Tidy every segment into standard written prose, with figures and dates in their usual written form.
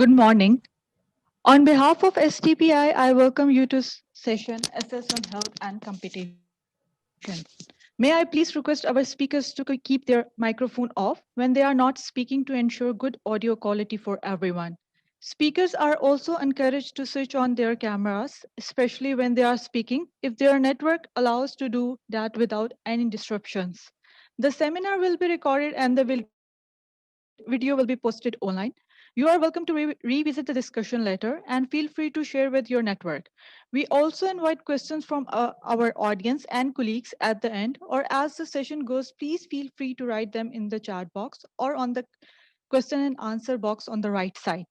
Good morning. On behalf of STPI, I welcome you to session Assess on Health and Competition. May I please request our speakers to keep their microphone off when they are not speaking to ensure good audio quality for everyone. Speakers are also encouraged to switch on their cameras, especially when they are speaking, if their network allows to do that without any disruptions. The seminar will be recorded and the video will be posted online. You are welcome to revisit the discussion later and feel free to share with your network. We also invite questions from our audience and colleagues at the end or as the session goes, please feel free to write them in the chat box or on the question and answer box on the right side.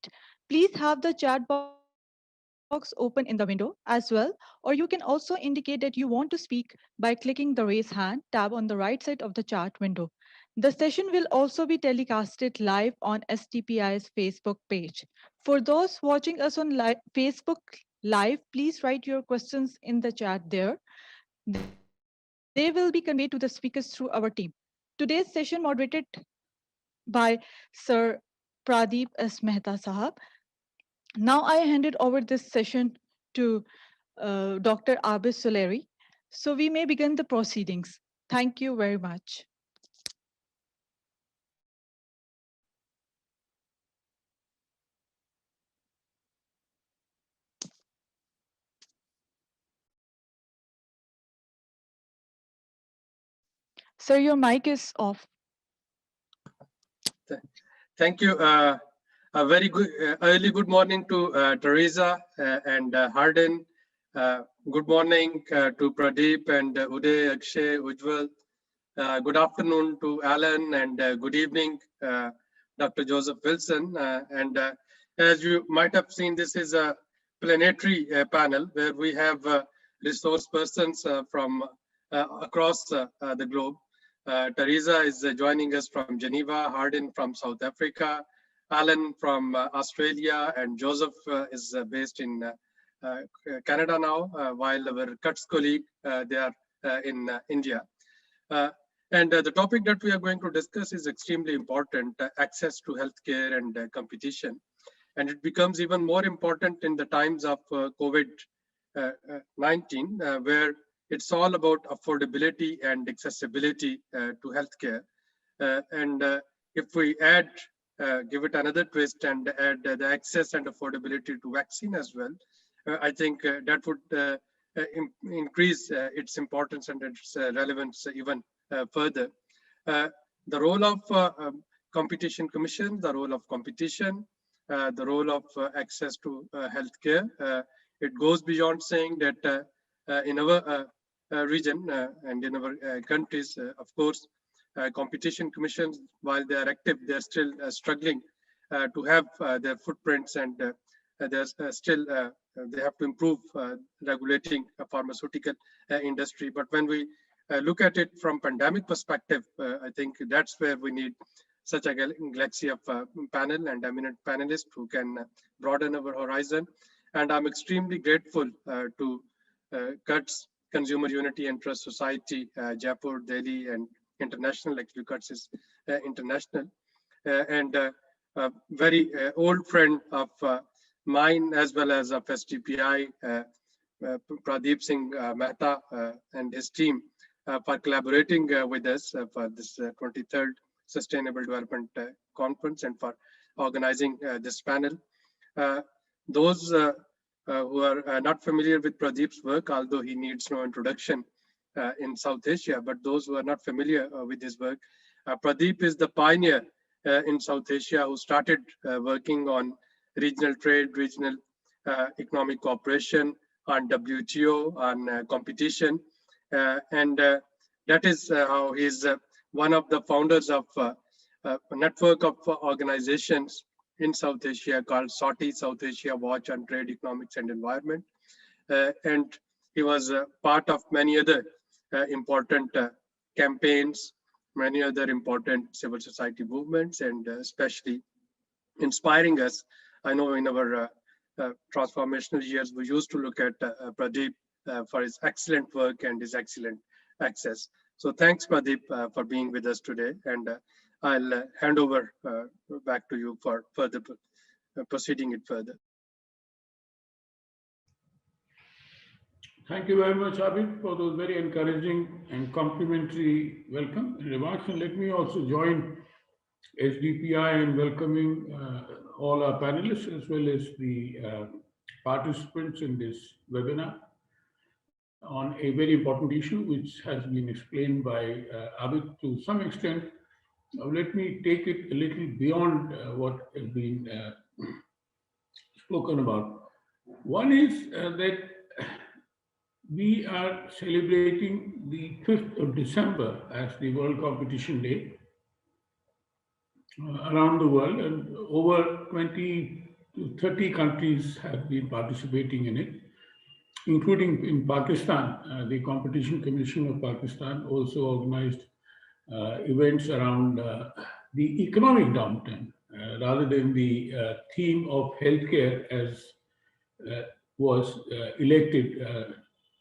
Please have the chat box open in the window as well, or you can also indicate that you want to speak by clicking the raise hand tab on the right side of the chat window. The session will also be telecasted live on STPI's Facebook page. For those watching us on Facebook Live, please write your questions in the chat there. They will be conveyed to the speakers through our team. Today's session moderated by Sir Pradeep S. Mehta Sahab. Now I handed over this session to Dr. Abis Soleri. So we may begin the proceedings. Thank you very much. Sir, your mic is off. Thank you. A very good early good morning to Teresa and Hardin. Good morning to Pradeep and Uday, Akshay, Ujjwal. Good afternoon to Alan and good evening, Dr. Joseph Wilson. As you might have seen, this is a planetary panel where we have resource persons from across the globe. Teresa is joining us from Geneva, Hardin from South Africa, Alan from Australia, and Joseph is based in Canada now, while our CUTS colleague, they are in India. The topic that we are going to discuss is extremely important, access to healthcare and competition. And it becomes even more important in the times of COVID-19, where it's all about affordability and accessibility to healthcare. If we add, give it another twist and add the access and affordability to vaccine as well, I think that would increase its importance and its relevance even further. The role of competition commission, the role of competition, the role of access to healthcare, it goes beyond saying that in our region and in our countries, of course, competition commissions, while they are active, they're still struggling to have their footprints and there's still they have to improve regulating a pharmaceutical industry. But when we look at it from pandemic perspective, I think that's where we need such a galaxy of panel and eminent panelists who can broaden our horizon. And I'm extremely grateful to CUTS, Consumer Unity and Trust Society, Jaipur, Delhi, and international. Actually, CUTS is international, and a very old friend of mine as well as of STPI, Pradeep Singh Mehta and his team for collaborating with us for this 23rd Sustainable Development Conference and for organizing this panel. Those who are not familiar with Pradeep's work, although he needs no introduction in South Asia, but those who are not familiar with his work, Pradeep is the pioneer in South Asia who started working on regional trade, regional economic cooperation, on WTO, on competition. That is how he's one of the founders of a network of organizations in South Asia called SAWTI, South Asia Watch on Trade, Economics and Environment. And he was part of many other important campaigns, many other important civil society movements, and especially inspiring us. I know in our transformational years, we used to look at Pradeep for his excellent work and his excellent access. So thanks, Pradeep, for being with us today. And I'll hand over back to you for further proceeding it further. Thank you very much, Abid, for those very encouraging and complimentary welcome remarks. And let me also join SDPI in welcoming all our panelists as well as the participants in this webinar on a very important issue, which has been explained by Abid to some extent. Let me take it a little beyond what has been spoken about. One is that we are celebrating the 5th of December as the World Competition Day around the world, and over 20 to 30 countries have been participating in it, including in Pakistan. The Competition Commission of Pakistan also organized events around the economic downturn rather than the theme of healthcare as was elected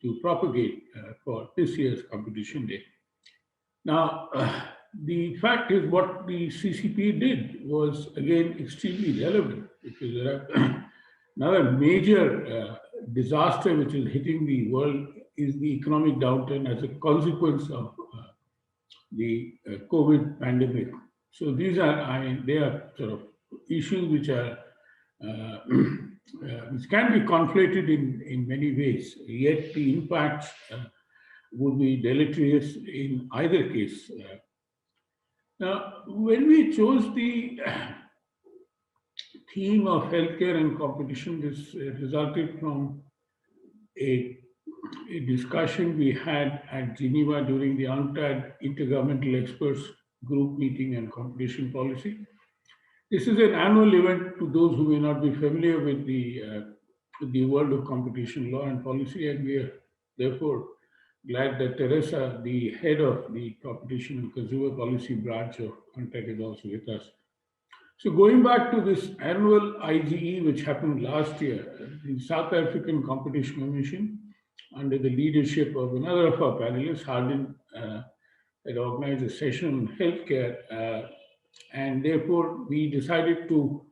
to propagate for this year's competition day. Now, the fact is what the CCP did was again extremely relevant, because there are another major disaster which is hitting the world is the economic downturn as a consequence of the COVID pandemic. So these are, they are sort of issues which are which can be conflated in many ways, yet the impacts would be deleterious in either case. Now, when we chose the theme of healthcare and competition, this resulted from a discussion we had at Geneva during the UNCTAD Intergovernmental Experts Group meeting and competition policy. This is an annual event to those who may not be familiar with the world of competition law and policy, and we are therefore glad that Teresa, the head of the competition and consumer policy branch of UNCTAD, is also with us. So going back to this annual IGE, which happened last year, the South African Competition Commission, under the leadership of another of our panelists, Hardin, had organized a session on healthcare, and therefore we decided to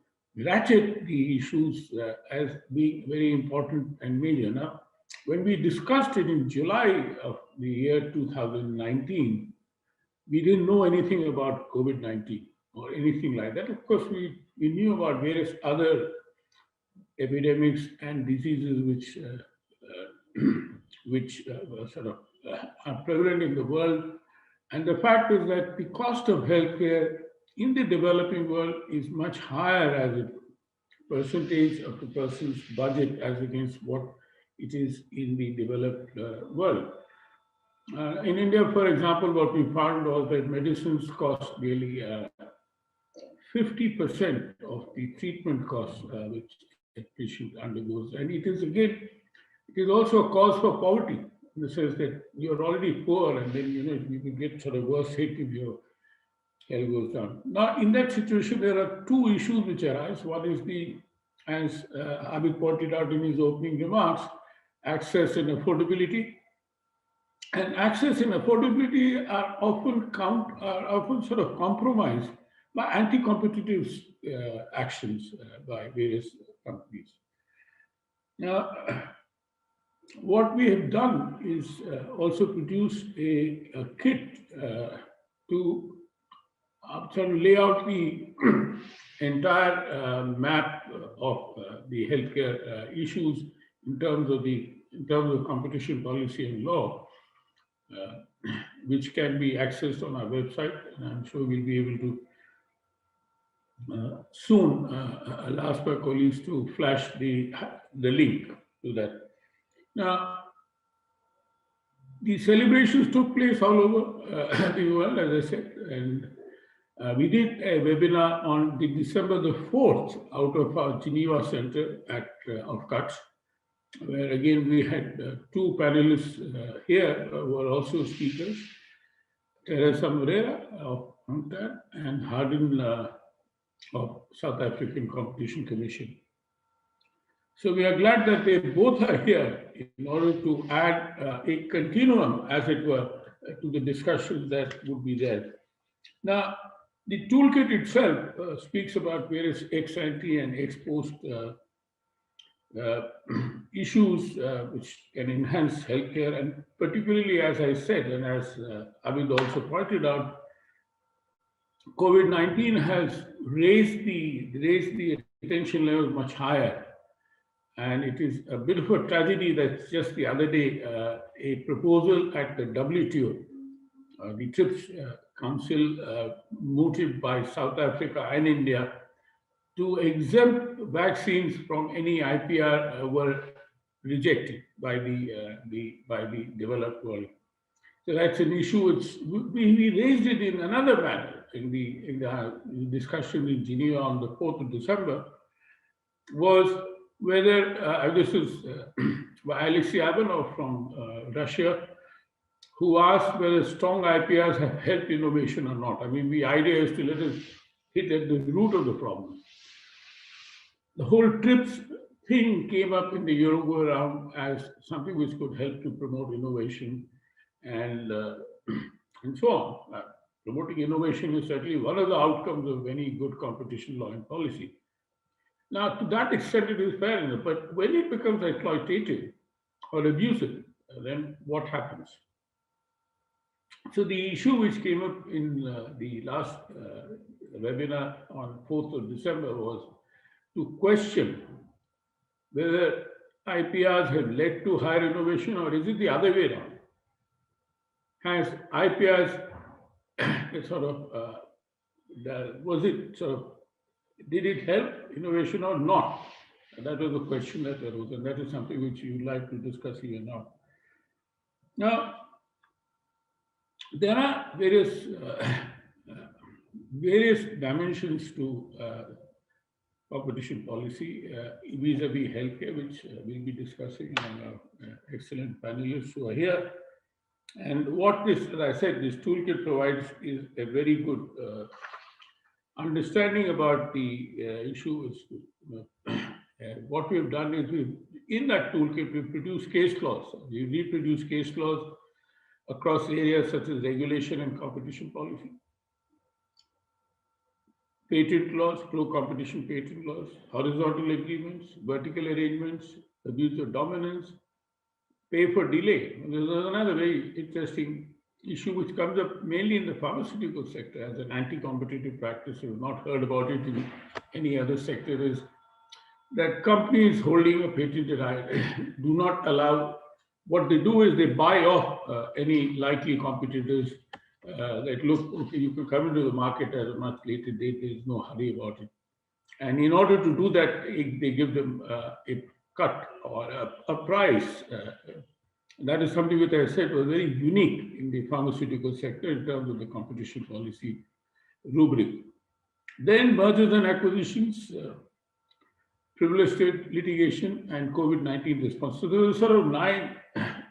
ratchet the issues as being very important and major. Now, when we discussed it in July of the year 2019, we didn't know anything about COVID-19 or anything like that. Of course, we knew about various other epidemics and diseases which sort of are prevalent in the world. And the fact is that the cost of healthcare in the developing world is much higher as a percentage of the person's budget as against what it is in the developed world. In India, for example, what we found was that medicines cost nearly 50% of the treatment costs which a patient undergoes. And it is again, it is also a cause for poverty, in the sense that you're already poor, and then you can get sort of worse hit if your health goes down. Now, in that situation, there are two issues which arise. One is the, as Abid pointed out in his opening remarks, access and affordability. And access and affordability are often sort of compromised by anti-competitive actions by various companies. Now, what we have done is also produce a kit to sort of lay out the entire map of the healthcare issues in terms of competition policy and law, which can be accessed on our website, and I'm sure we'll be able to soon. I'll ask my colleagues to flash the link to that. Now, the celebrations took place all over the world, as I said, and we did a webinar on the December the 4th out of our Geneva Center of Kutch, where again we had two panelists here who were also speakers, Teresa Moreira of UNCTAD and Hardin of South African Competition Commission. So we are glad that they both are here in order to add a continuum, as it were, to the discussion that would be there. Now, The toolkit itself speaks about various ex ante and ex post uh, issues which can enhance healthcare, and particularly, as I said, and as Abid also pointed out, COVID-19 has raised the attention levels much higher, and it is a bit of a tragedy that just the other day a proposal at the WTO, the TRIPS Council, mooted by South Africa and India, to exempt vaccines from any IPR were rejected by the developed world. So that's an issue which we raised it in another manner in the discussion in Geneva on the 4th of December, was whether this is Alexei Ivanov from Russia, who asked whether strong IPRs have helped innovation or not. I mean, the idea is to let us hit at the root of the problem. The whole TRIPS thing came up in the Euro round as something which could help to promote innovation and and so on. Promoting innovation is certainly one of the outcomes of any good competition law and policy. Now, to that extent, it is fair enough, but when it becomes exploitative or abusive, then what happens? So the issue which came up in the last webinar on 4th of December was to question whether IPRs have led to higher innovation, or is it the other way around? Has IPRs sort of, did it help innovation or not? And that was the question that arose, and that is something which you'd like to discuss here now. Now, there are various dimensions to competition policy vis-a-vis healthcare, which we'll be discussing among our excellent panelists who are here. And what this, as I said, this toolkit provides is a very good understanding about the issue. What we've done is in that toolkit, we've produced case laws. We reproduce case laws across areas such as regulation and competition policy, patent laws, pro-competition patent laws, horizontal agreements, vertical arrangements, abuse of dominance, pay for delay. There's another very interesting issue which comes up mainly in the pharmaceutical sector as an anti-competitive practice. You've not heard about it in any other sector, is that companies holding a patented do not allow. What they do is they buy off any likely competitors that look, okay, you can come into the market at a much later date, there is no hurry about it. And in order to do that, they give them a cut or a price. That is something which I said was very unique in the pharmaceutical sector in terms of the competition policy rubric. Then mergers and acquisitions, privileged state litigation, and COVID-19 response. So there are sort of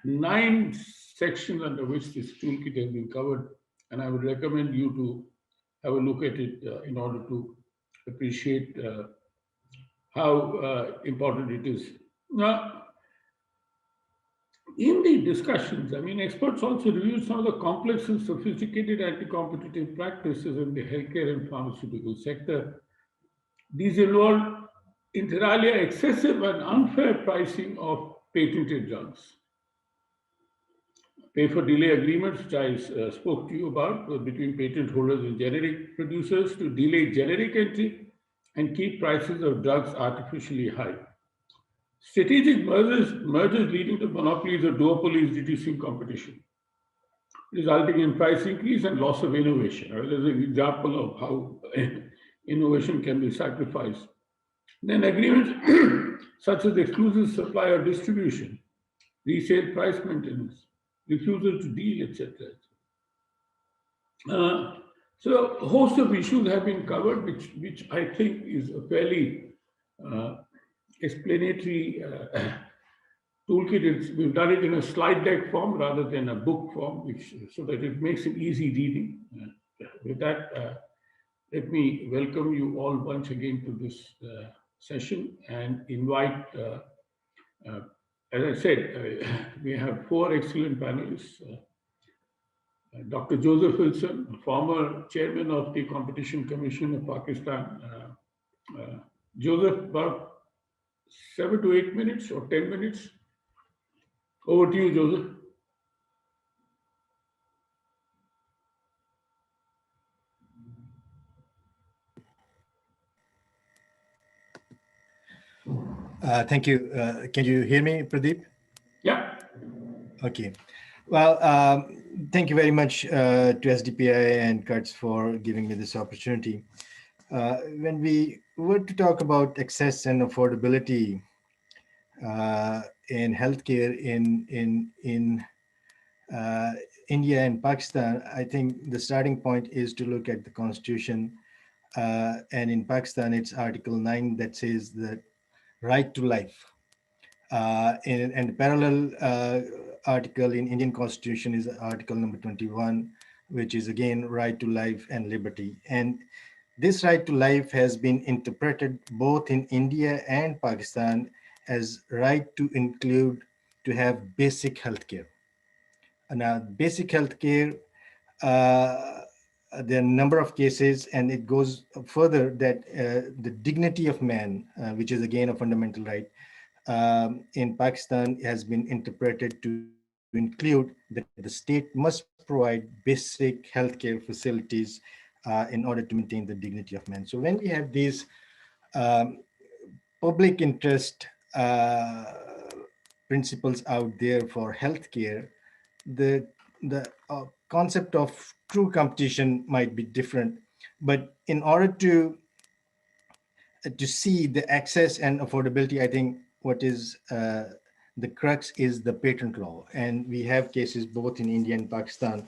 nine sections under which this toolkit has been covered, and I would recommend you to have a look at it in order to appreciate how important it is. Now, in the discussions, I mean, experts also reviewed some of the complex and sophisticated anti-competitive practices in the healthcare and pharmaceutical sector. These involve inter alia excessive and unfair pricing of patented drugs. Pay for delay agreements, which I spoke to you about, between patent holders and generic producers to delay generic entry and keep prices of drugs artificially high. Strategic mergers leading to monopolies or duopolies reducing competition, resulting in price increase and loss of innovation. There's an example of how innovation can be sacrificed. Then agreements such as exclusive supply or distribution, resale price maintenance, refusal to deal, etc. So a host of issues have been covered, which I think is a fairly explanatory toolkit. We've done it in a slide deck form rather than a book form, so that it makes it easy reading. With that, let me welcome you all once again to this session and invite, as I said, we have four excellent panelists. Dr. Joseph Wilson, former chairman of the Competition Commission of Pakistan. Joseph, about 7 to 8 minutes or 10 minutes. Over to you, Joseph. Thank you. Can you hear me, Pradeep? Yeah. Okay. Well, thank you very much to SDPI and Kurtz for giving me this opportunity. When we were to talk about access and affordability in healthcare in India and Pakistan, I think the starting point is to look at the Constitution. And in Pakistan, it's Article 9 that says that right to life. And the parallel article in Indian Constitution is Article number 21, which is again right to life and liberty. And this right to life has been interpreted both in India and Pakistan as right to include to have basic health care. Now, basic health care, there are a number of cases, and it goes further that the dignity of man, which is again a fundamental right, in Pakistan has been interpreted to include that the state must provide basic healthcare facilities in order to maintain the dignity of man. So when we have these um, public interest principles out there for healthcare, the concept of true competition might be different. But in order to see the access and affordability, I think what is the crux is the patent law. And we have cases both in India and Pakistan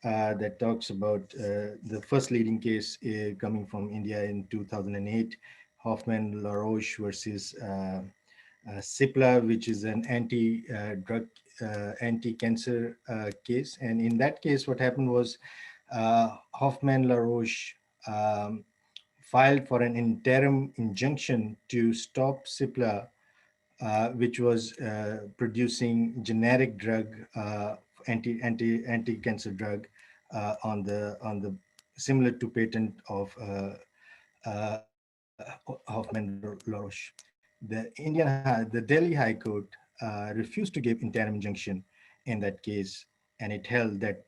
that talks about the first leading case coming from India in 2008, Hoffman La Roche versus Cipla, which is an anti-drug, anti-cancer case. And in that case, what happened was Hoffman La Roche filed for an interim injunction to stop Cipla, which was producing generic drug, anti-cancer drug, on the similar to patent of Hoffman La Roche. The Delhi High Court refused to give interim injunction in that case, and it held that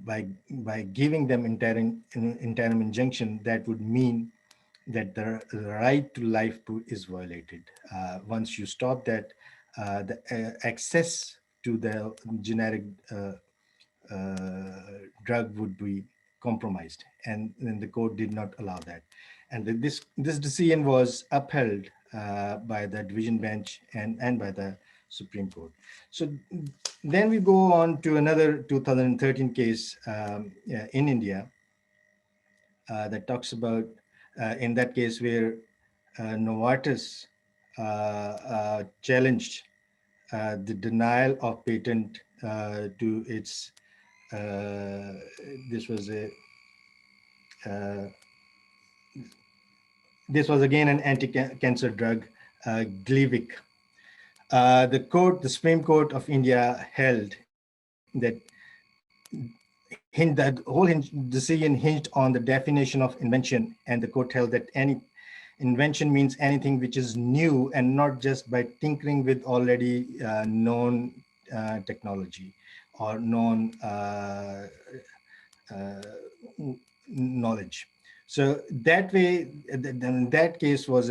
by giving them interim injunction, that would mean that the right to life is violated. Once you stop that, the access to the generic drug would be compromised, and then the court did not allow that. And this decision was upheld by the division bench and by the Supreme Court. So then we go on to another 2013 case in India that talks about, in that case where Novartis challenged the denial of patent to its, this was again an anti-cancer drug, Gleevec. The Supreme Court of India held that the whole decision hinged on the definition of invention, and the court held that any invention means anything which is new and not just by tinkering with already known technology or known knowledge. So that way, then that case was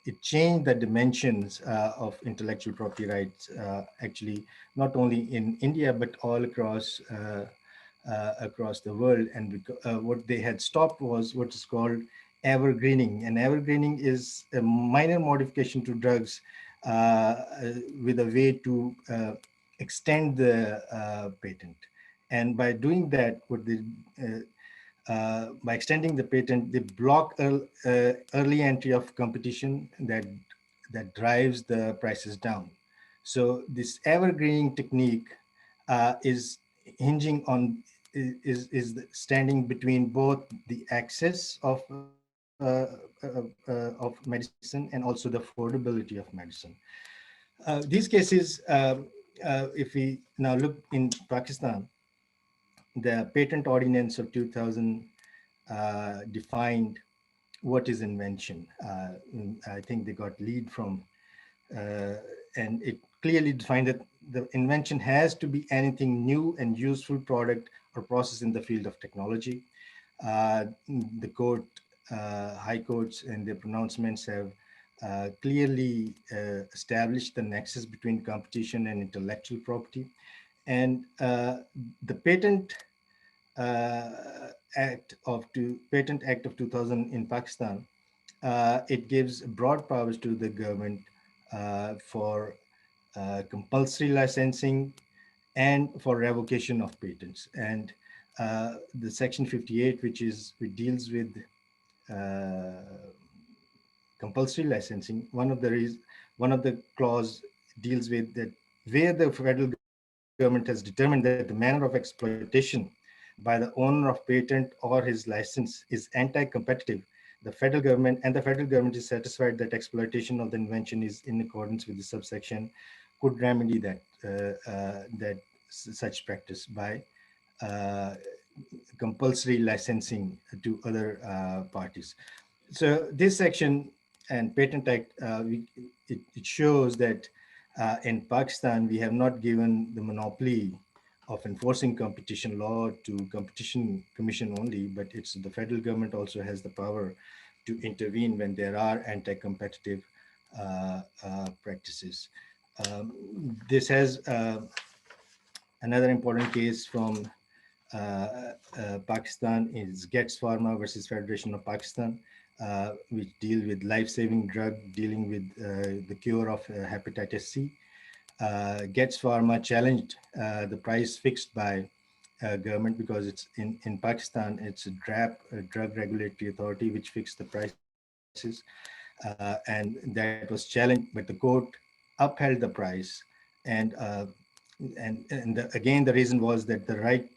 it changed the dimensions of intellectual property rights, actually, not only in India, but all across the world. And what they had stopped was what is called evergreening. And evergreening is a minor modification to drugs with a way to extend the patent. And by doing that, by extending the patent, they block early entry of competition that drives the prices down. So this evergreening technique is hinging on, is standing between both the access of medicine and also the affordability of medicine. These cases if we now look in Pakistan, the patent ordinance of 2000 defined what is invention. I think they got lead from, and it clearly defined that the invention has to be anything new and useful product or process in the field of technology. The court, high courts and their pronouncements have clearly established the nexus between competition and intellectual property. And the Patent Act of 2000 in Pakistan, it gives broad powers to the government for compulsory licensing and for revocation of patents. And the section 58, which deals with compulsory licensing, one of the clause deals with that where the federal government has determined that the manner of exploitation by the owner of patent or his license is anti-competitive, the federal government is satisfied that exploitation of the invention is in accordance with the subsection, could remedy that such practice by compulsory licensing to other parties. So this section and Patent Act, it shows that in Pakistan, we have not given the monopoly of enforcing competition law to Competition Commission only, but it's the federal government also has the power to intervene when there are anti-competitive practices. This has another important case from Pakistan is Getz Pharma versus Federation of Pakistan, which deal with life-saving drug dealing with the cure of hepatitis C. Getz Pharma challenged the price fixed by government because it's in Pakistan, it's a DRAP, a Drug Regulatory Authority, which fixed the prices. And that was challenged, but the court upheld the price. And again, the reason was that the right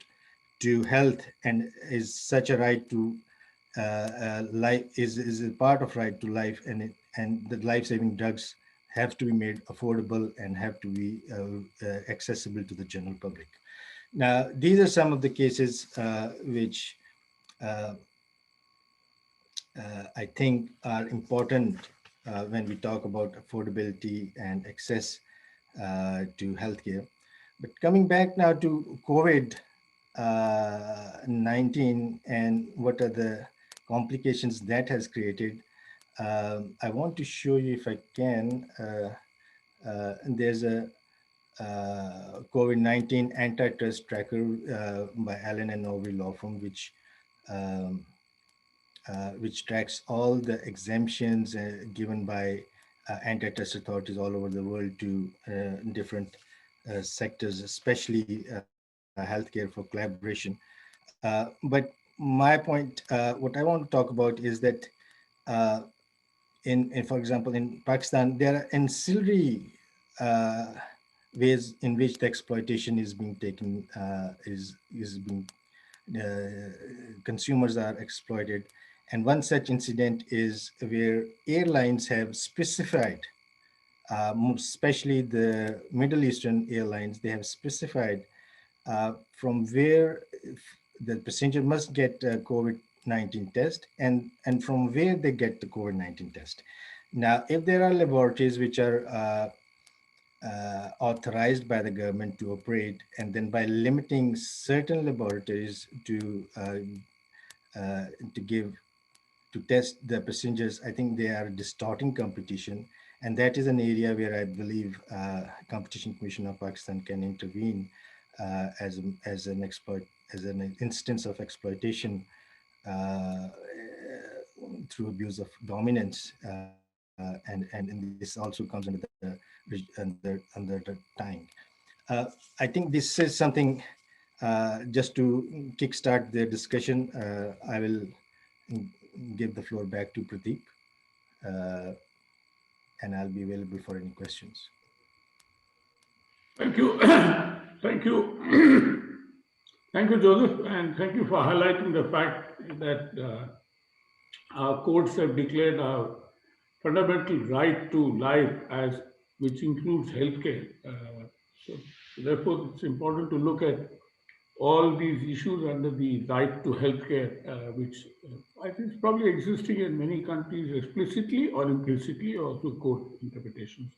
to health and is such a right to life is a part of right to life, and the life-saving drugs have to be made affordable and have to be accessible to the general public. Now, these are some of the cases which I think are important when we talk about affordability and access to healthcare. But coming back now to COVID-19 and what are the complications that has created, I want to show you, if I can, there's a COVID-19 antitrust tracker by Allen and Overy law firm, which tracks all the exemptions given by antitrust authorities all over the world to different sectors, especially healthcare for collaboration. But my point, what I want to talk about is that for example, in Pakistan, there are ancillary ways in which the exploitation is being taken, consumers are exploited. And one such incident is where airlines have specified, especially the Middle Eastern airlines, they have specified from where the passenger must get a COVID-19 test and from where they get the COVID-19 test. Now, if there are laboratories which are authorized by the government to operate, and then by limiting certain laboratories to test the passengers, I think they are distorting competition, and that is an area where I believe Competition Commission of Pakistan can intervene as an instance of exploitation through abuse of dominance, and this also comes under the tying. I think this is something just to kickstart the discussion. I will give the floor back to Pradeep, and I'll be available for any questions. Thank you. Thank you. Thank you, Joseph, and thank you for highlighting the fact that our courts have declared our fundamental right to life, which includes healthcare. So therefore, it's important to look at all these issues under the right to healthcare, which I think is probably existing in many countries explicitly or implicitly, or through court interpretations.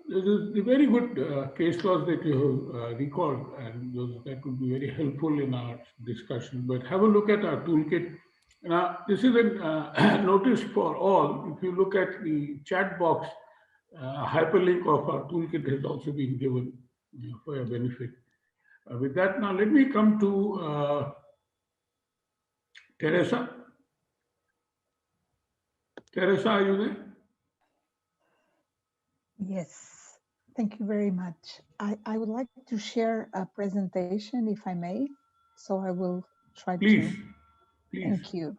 This is the very good case laws that you have recalled, and that would be very helpful in our discussion. But have a look at our toolkit. Now, this is a notice for all. If you look at the chat box, a hyperlink of our toolkit has also been given for your benefit. With that, now let me come to Teresa. Teresa, are you there? Yes, thank you very much. I would like to share a presentation, if I may. So I will try Please, to. please. Thank you.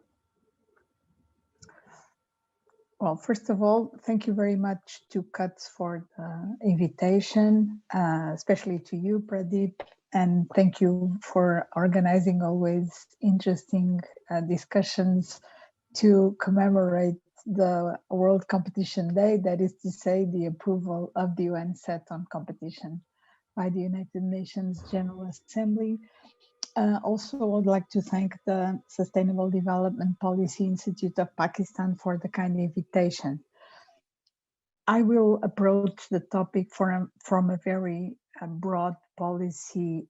Well, first of all, thank you very much to CUTS for the invitation, especially to you, Pradeep, and thank you for organizing always interesting discussions to commemorate the World Competition Day, that is to say, the approval of the UN set on competition by the United Nations General Assembly. Also, I would like to thank the Sustainable Development Policy Institute of Pakistan for the kind invitation. I will approach the topic from a very broad policy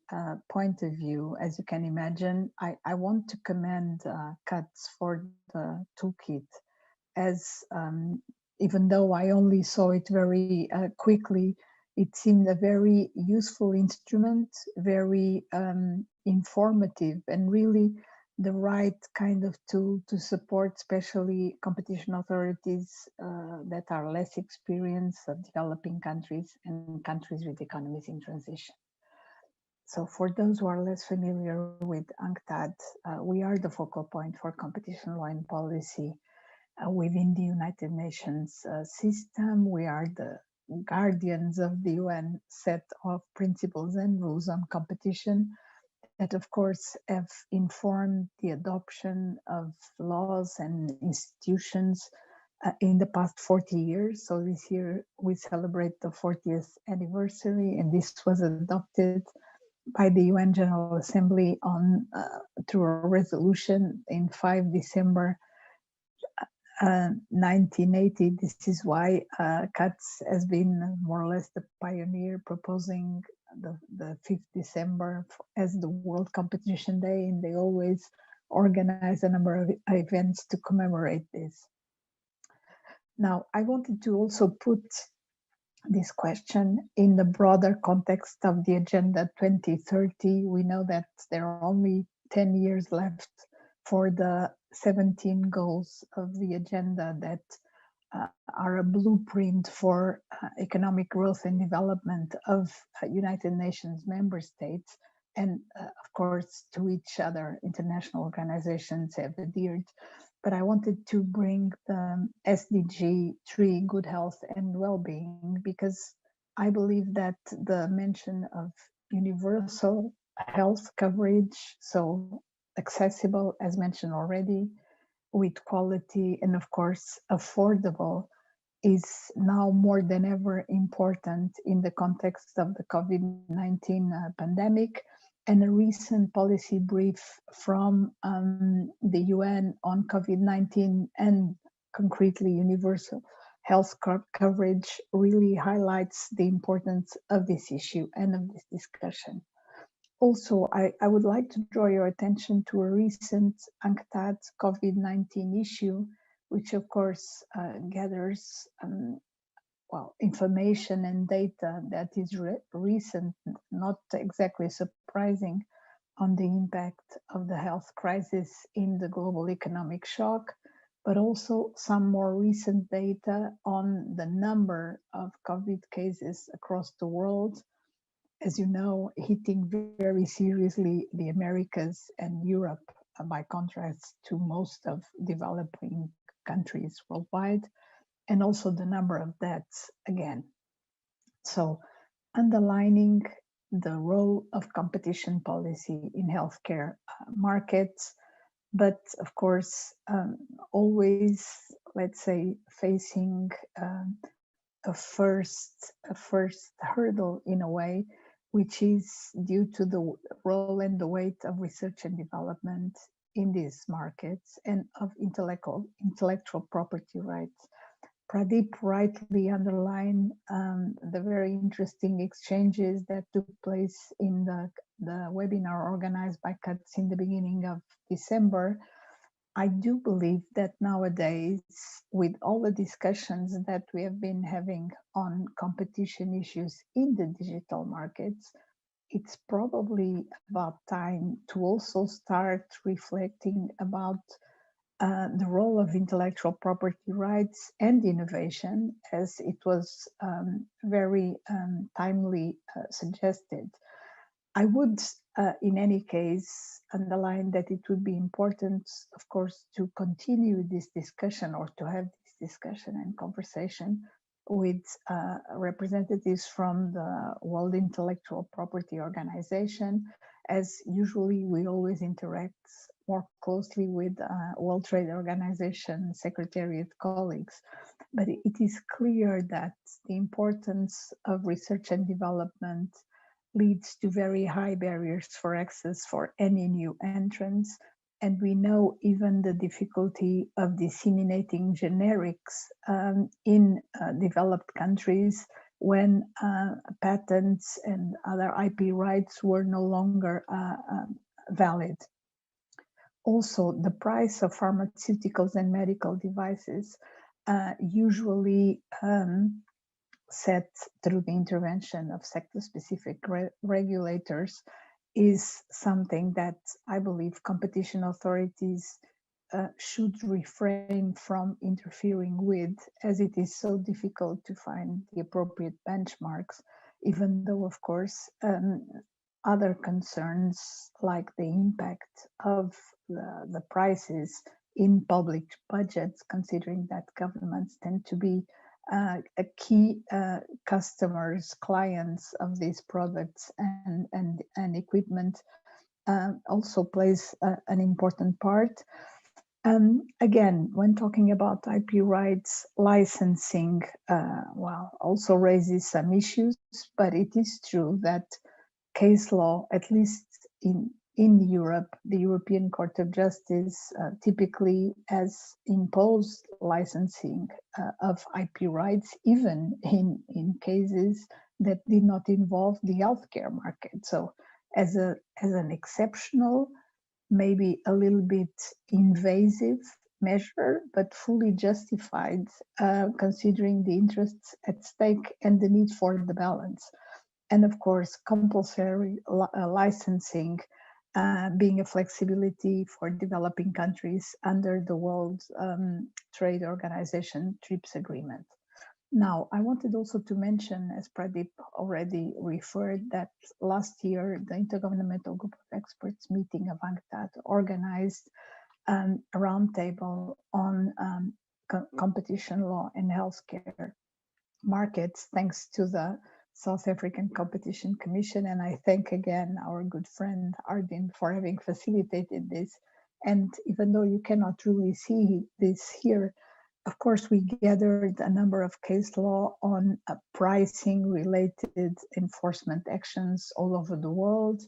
point of view. As you can imagine, I want to commend CUTS for the toolkit, as even though I only saw it very quickly, it seemed a very useful instrument, very informative, and really the right kind of tool to support especially competition authorities that are less experienced of developing countries and countries with economies in transition. So for those who are less familiar with UNCTAD, we are the focal point for competition law and policy within the United Nations system. We are the guardians of the UN set of principles and rules on competition that, of course, have informed the adoption of laws and institutions in the past 40 years. So this year we celebrate the 40th anniversary, and this was adopted by the UN General Assembly on through a resolution in 5 December 1980. This is why CUTS has been more or less the pioneer, proposing the 5th December as the World Competition Day, and they always organize a number of events to commemorate this. Now, I wanted to also put this question in the broader context of the Agenda 2030. We know that there are only 10 years left for the 17 goals of the agenda that are a blueprint for economic growth and development of United Nations member states, and of course to each other international organizations have adhered. But I wanted to bring the SDG 3, good health and well-being, because I believe that the mention of universal health coverage, so accessible, as mentioned already, with quality, and of course affordable, is now more than ever important in the context of the COVID-19 pandemic. And a recent policy brief from the UN on COVID-19 and concretely universal health coverage really highlights the importance of this issue and of this discussion. Also, I would like to draw your attention to a recent UNCTAD COVID-19 issue, which of course gathers information and data that is recent, not exactly surprising, on the impact of the health crisis in the global economic shock, but also some more recent data on the number of COVID cases across the world, as you know, hitting very seriously the Americas and Europe, by contrast to most of developing countries worldwide, and also the number of deaths again. So underlining the role of competition policy in healthcare markets, but of course, always, let's say, facing a first hurdle in a way, which is due to the role and the weight of research and development in these markets and of intellectual property rights. Pradeep rightly underlined the very interesting exchanges that took place in the webinar organized by CUTS in the beginning of December. I do believe that nowadays, with all the discussions that we have been having on competition issues in the digital markets, it's probably about time to also start reflecting about the role of intellectual property rights and innovation, as it was very timely suggested. I would, in any case, underline that it would be important, of course, to continue this discussion or to have this discussion and conversation with representatives from the World Intellectual Property Organization, as usually we always interact more closely with World Trade Organization Secretariat colleagues. But it is clear that the importance of research and development leads to very high barriers for access for any new entrants. And we know even the difficulty of disseminating generics in developed countries when patents and other IP rights were no longer valid. Also, the price of pharmaceuticals and medical devices usually set through the intervention of sector-specific regulators is something that I believe competition authorities should refrain from interfering with, as it is so difficult to find the appropriate benchmarks, even though, of course, other concerns like the impact of the prices in public budgets, considering that governments tend to be a key customers, clients of these products and equipment, also plays an important part. Again, when talking about IP rights, licensing, also raises some issues, but it is true that case law, at least in Europe, the European Court of Justice typically has imposed licensing of IP rights, even in cases that did not involve the healthcare market. So as an exceptional, maybe a little bit invasive measure, but fully justified considering the interests at stake and the need for the balance. And of course, compulsory licensing being a flexibility for developing countries under the World Trade Organization TRIPS agreement. Now, I wanted also to mention, as Pradeep already referred, that last year, the Intergovernmental Group of Experts meeting of UNCTAD organized a roundtable on competition law and healthcare markets, thanks to the South African Competition Commission. And I thank again our good friend Ardin for having facilitated this. And even though you cannot really see this here, of course, we gathered a number of case law on pricing related enforcement actions all over the world.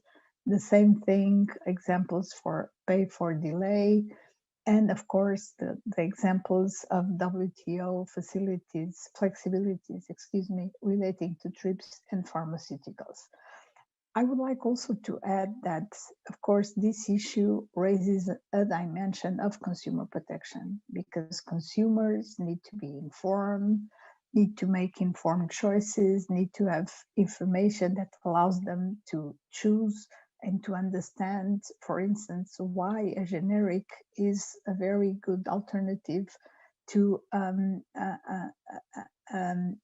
The same thing, examples for pay for delay, and of course, the examples of WTO flexibilities, relating to TRIPS and pharmaceuticals. I would like also to add that, of course, this issue raises a dimension of consumer protection, because consumers need to be informed, need to make informed choices, need to have information that allows them to choose and to understand, for instance, why a generic is a very good alternative to a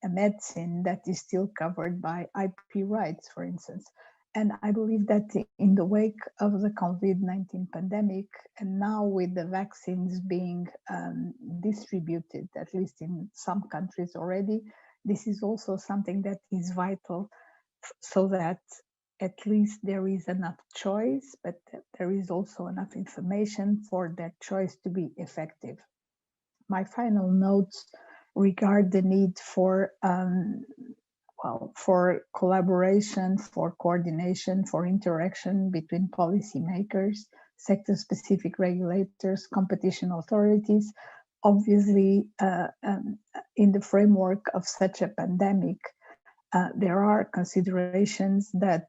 medicine that is still covered by IP rights, for instance. And I believe that in the wake of the COVID-19 pandemic, and now with the vaccines being distributed, at least in some countries already, this is also something that is vital, so that at least there is enough choice, but there is also enough information for that choice to be effective. My final notes regard the need for for collaboration, for coordination, for interaction between policymakers, sector-specific regulators, competition authorities. Obviously, in the framework of such a pandemic, there are considerations that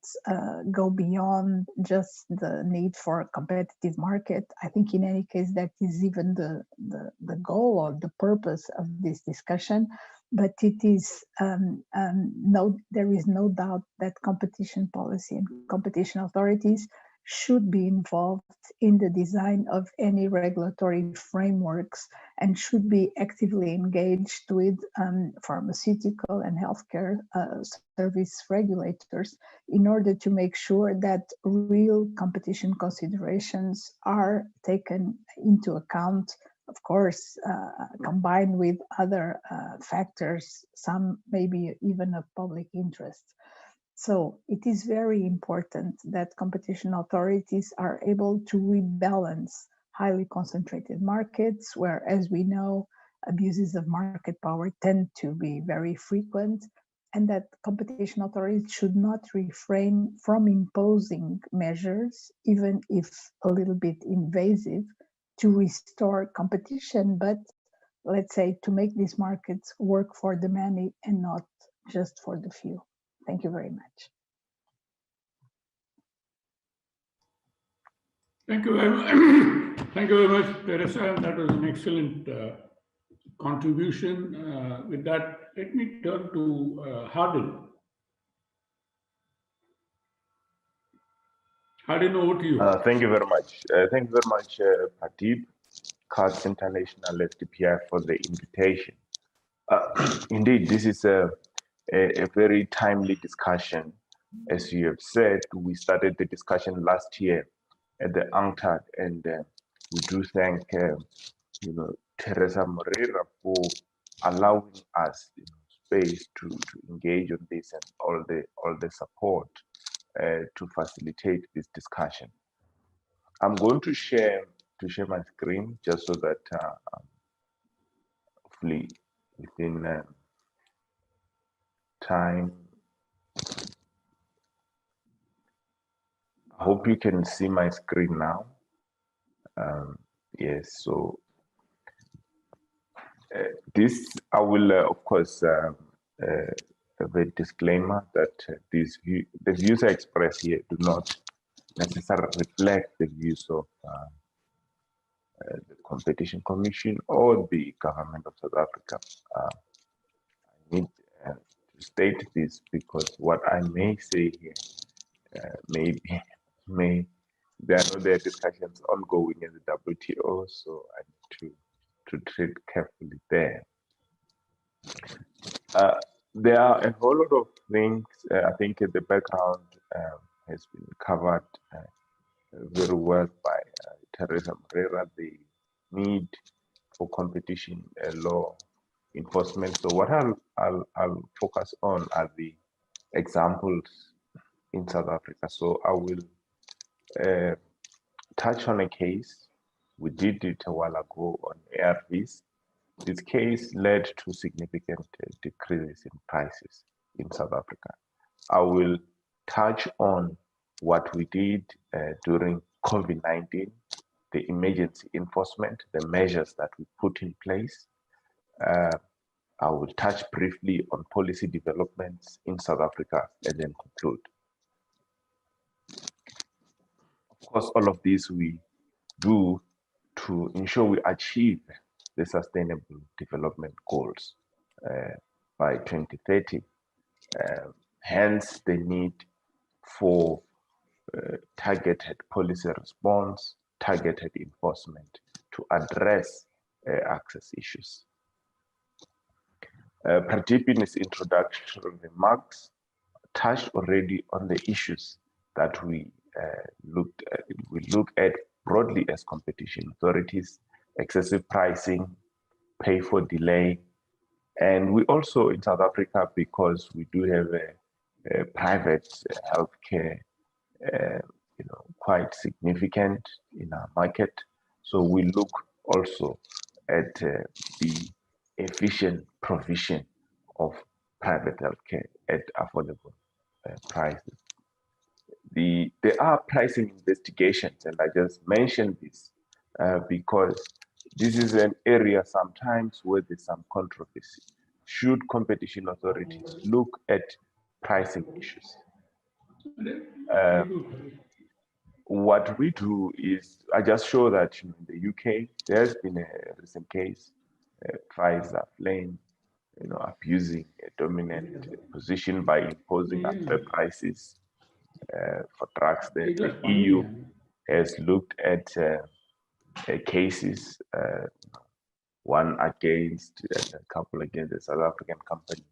go beyond just the need for a competitive market. I think in any case, that is even the goal or the purpose of this discussion. But it is there is no doubt that competition policy and competition authorities should be involved in the design of any regulatory frameworks and should be actively engaged with pharmaceutical and healthcare service regulators in order to make sure that real competition considerations are taken into account, of course, combined with other factors, some maybe even of public interest. So it is very important that competition authorities are able to rebalance highly concentrated markets where, as we know, abuses of market power tend to be very frequent, and that competition authorities should not refrain from imposing measures, even if a little bit invasive, to restore competition, but let's say to make these markets work for the many and not just for the few. Thank you very much. Thank you very much. Thank you very much, Teresa. That was an excellent contribution. With that, let me turn to Hardin. Hardin, over to you. Thank you very much. Thank you very much, Pradeep, CATS International STPI, for the invitation. Indeed, this is a very timely discussion. As you have said, we started the discussion last year at the UNCTAD, and we do thank Teresa Moreira for allowing us space to engage on this and all the support to facilitate this discussion. I'm going to share my screen just so that hopefully within time. I hope you can see my screen now. Yes, so this I will of course have a disclaimer that the views I express here do not necessarily reflect the views of the Competition Commission or the government of South Africa. I need to state this because what I may say here there are discussions ongoing in the WTO, so I need to tread carefully there. There are a whole lot of things. I think the background has been covered very well by Teresa Moreira, the need for competition law enforcement. So what I'll focus on are the examples in South Africa. So I will touch on a case. We did it a while ago on ARVs. This case led to significant decreases in prices in South Africa. I will touch on what we did during COVID-19, the emergency enforcement, the measures that we put in place. I will touch briefly on policy developments in South Africa and then conclude. Of course, all of this we do to ensure we achieve the Sustainable Development Goals by 2030. Hence, the need for targeted policy response, targeted enforcement to address access issues. Pradeep, in his introductory remarks, touched already on the issues that we look at broadly as competition authorities: excessive pricing, pay for delay, and we also in South Africa, because we do have a private healthcare, quite significant in our market. So we look also at the efficient provision of private healthcare at affordable prices. There are pricing investigations, and I just mentioned this because this is an area sometimes where there's some controversy. Should competition authorities look at pricing issues? What we do is, I just show that in the UK, there's been a recent case, Pfizer claim, abusing a dominant position by imposing unfair prices for drugs. The EU has looked at cases, one against, a couple against the South African company,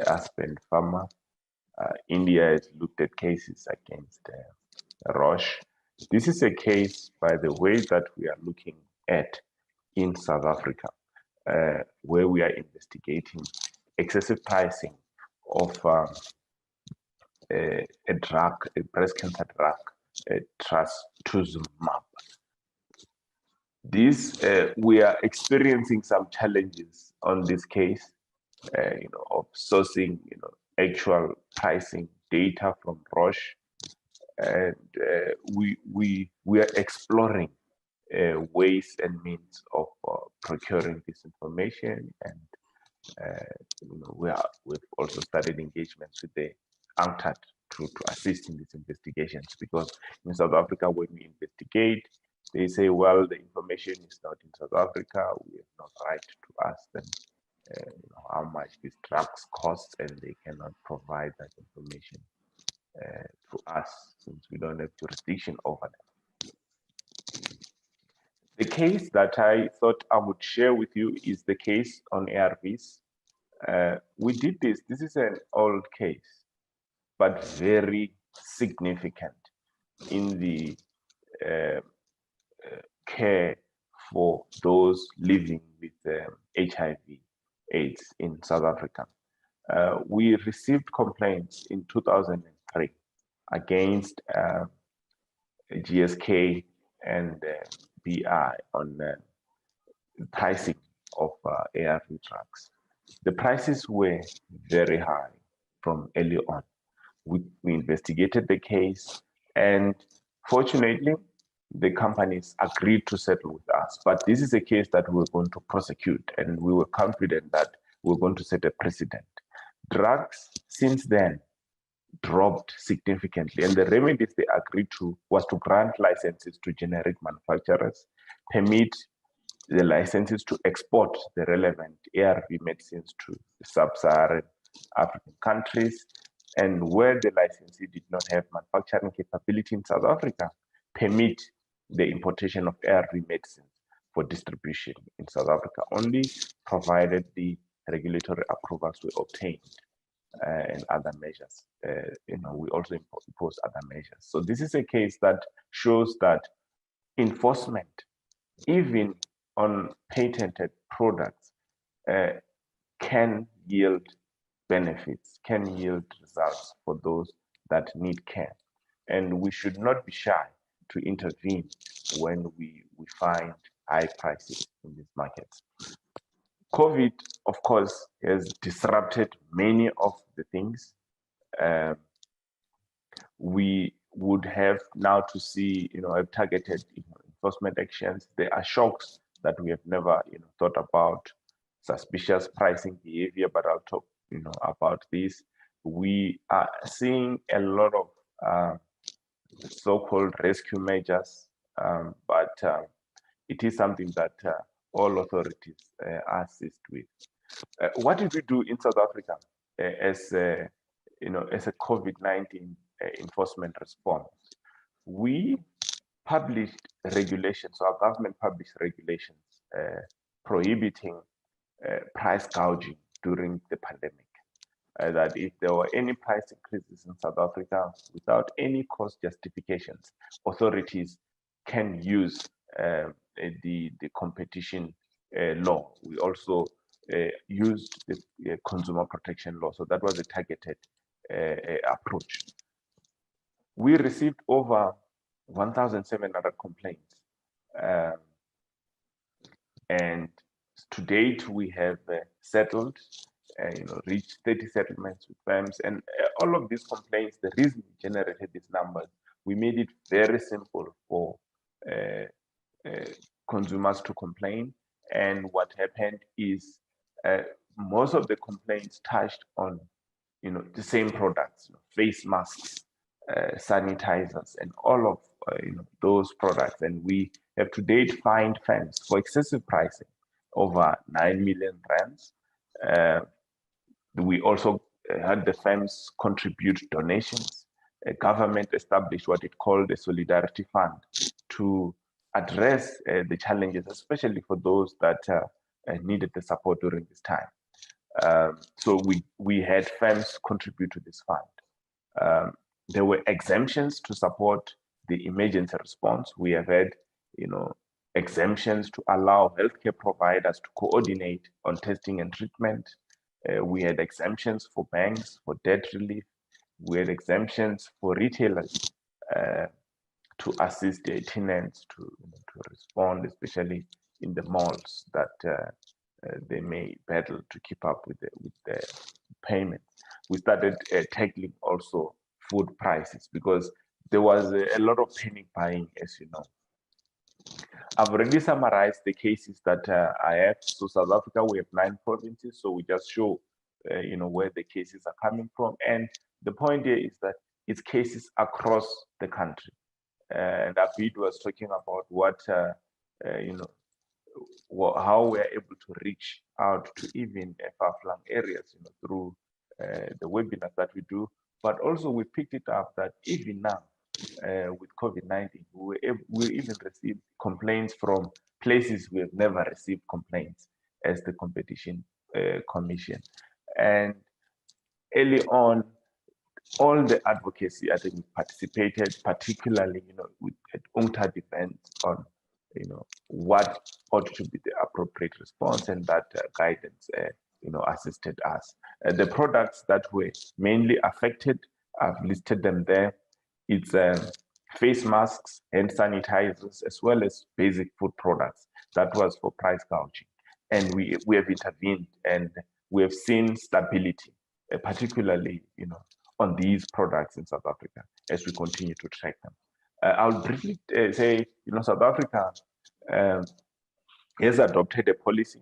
Aspen Pharma. India has looked at cases against Roche. This is a case, by the way, that we are looking at in South Africa, where we are investigating excessive pricing of a drug, a breast cancer drug, trastuzumab. We are experiencing some challenges on this case, of sourcing, actual pricing data from Roche, and we are exploring ways and means of procuring this information, and we've also started engagements with the UNCTAD to assist in these investigations, because in South Africa, when we investigate, they say, well, the information is not in South Africa, we have no right to ask them how much these drugs cost, and they cannot provide that information to us since we don't have jurisdiction over them. The case that I thought I would share with you is the case on ARVs. We did this is an old case, but very significant in the care for those living with HIV/AIDS in South Africa. We received complaints in 2003 against GSK and BI on pricing of ARV drugs. The prices were very high from early on. We investigated the case, and fortunately, the companies agreed to settle with us. But this is a case that we were going to prosecute, and we were confident that we were going to set a precedent. Drugs since then dropped significantly, and the remedies they agreed to was to grant licenses to generic manufacturers, permit the licenses to export the relevant ARV medicines to sub-Saharan African countries, and where the licensee did not have manufacturing capability in South Africa, permit the importation of ARV medicines for distribution in South Africa, only provided the regulatory approvals were obtained and other measures. We also impose other measures. So this is a case that shows that enforcement, even on patented products, can yield benefits, can yield results for those that need care. And we should not be shy to intervene when we find high prices in these markets. COVID, of course, has disrupted many of the things. We would have now to see, targeted enforcement actions. There are shocks that we have never, thought about, suspicious pricing behavior, but I'll talk, about this. We are seeing a lot of so-called rescue measures, but it is something that all authorities assist with. What did we do in South Africa as a COVID-19 enforcement response? We published regulations, so our government published regulations prohibiting price gouging during the pandemic. That if there were any price increases in South Africa without any cost justifications, authorities can use the competition law. We also used the consumer protection law. So that was a targeted approach. We received over 1,700 complaints, and to date, we have settled, reached 30 settlements with firms, and all of these complaints, the reason we generated these numbers, we made it very simple for consumers to complain. And what happened is most of the complaints touched on, the same products, face masks, sanitizers, and all of those products. And we have to date fined firms for excessive pricing over 9 million rands. We also had the firms contribute donations. Government established what it called a solidarity fund to address the challenges, especially for those that needed the support during this time. So we had firms contribute to this fund. There were exemptions to support the emergency response. We have had, exemptions to allow healthcare providers to coordinate on testing and treatment. We had exemptions for banks for debt relief. We had exemptions for retailers to assist their tenants to respond, especially in the malls that they may battle to keep up with the payments. We started tackling also food prices because there was a lot of panic buying, as you know. I've already summarized the cases that I have. So South Africa, we have 9 provinces. So we just show, where the cases are coming from. And the point here is that it's cases across the country. And David was talking about what, how we're able to reach out to even far-flung areas, through the webinars that we do. But also we picked it up that even now, with COVID-19, we even received complaints from places we have never received complaints as the Competition Commission. And early on, all the advocacy, I think, we participated, particularly, with UNCTAD events on, what ought to be the appropriate response, and that guidance, assisted us. The products that were mainly affected, I've listed them there. It's face masks, hand sanitizers, as well as basic food products. That was for price gouging. And we have intervened, and we have seen stability, particularly, on these products in South Africa as we continue to track them. I'll briefly say, South Africa has adopted a policy,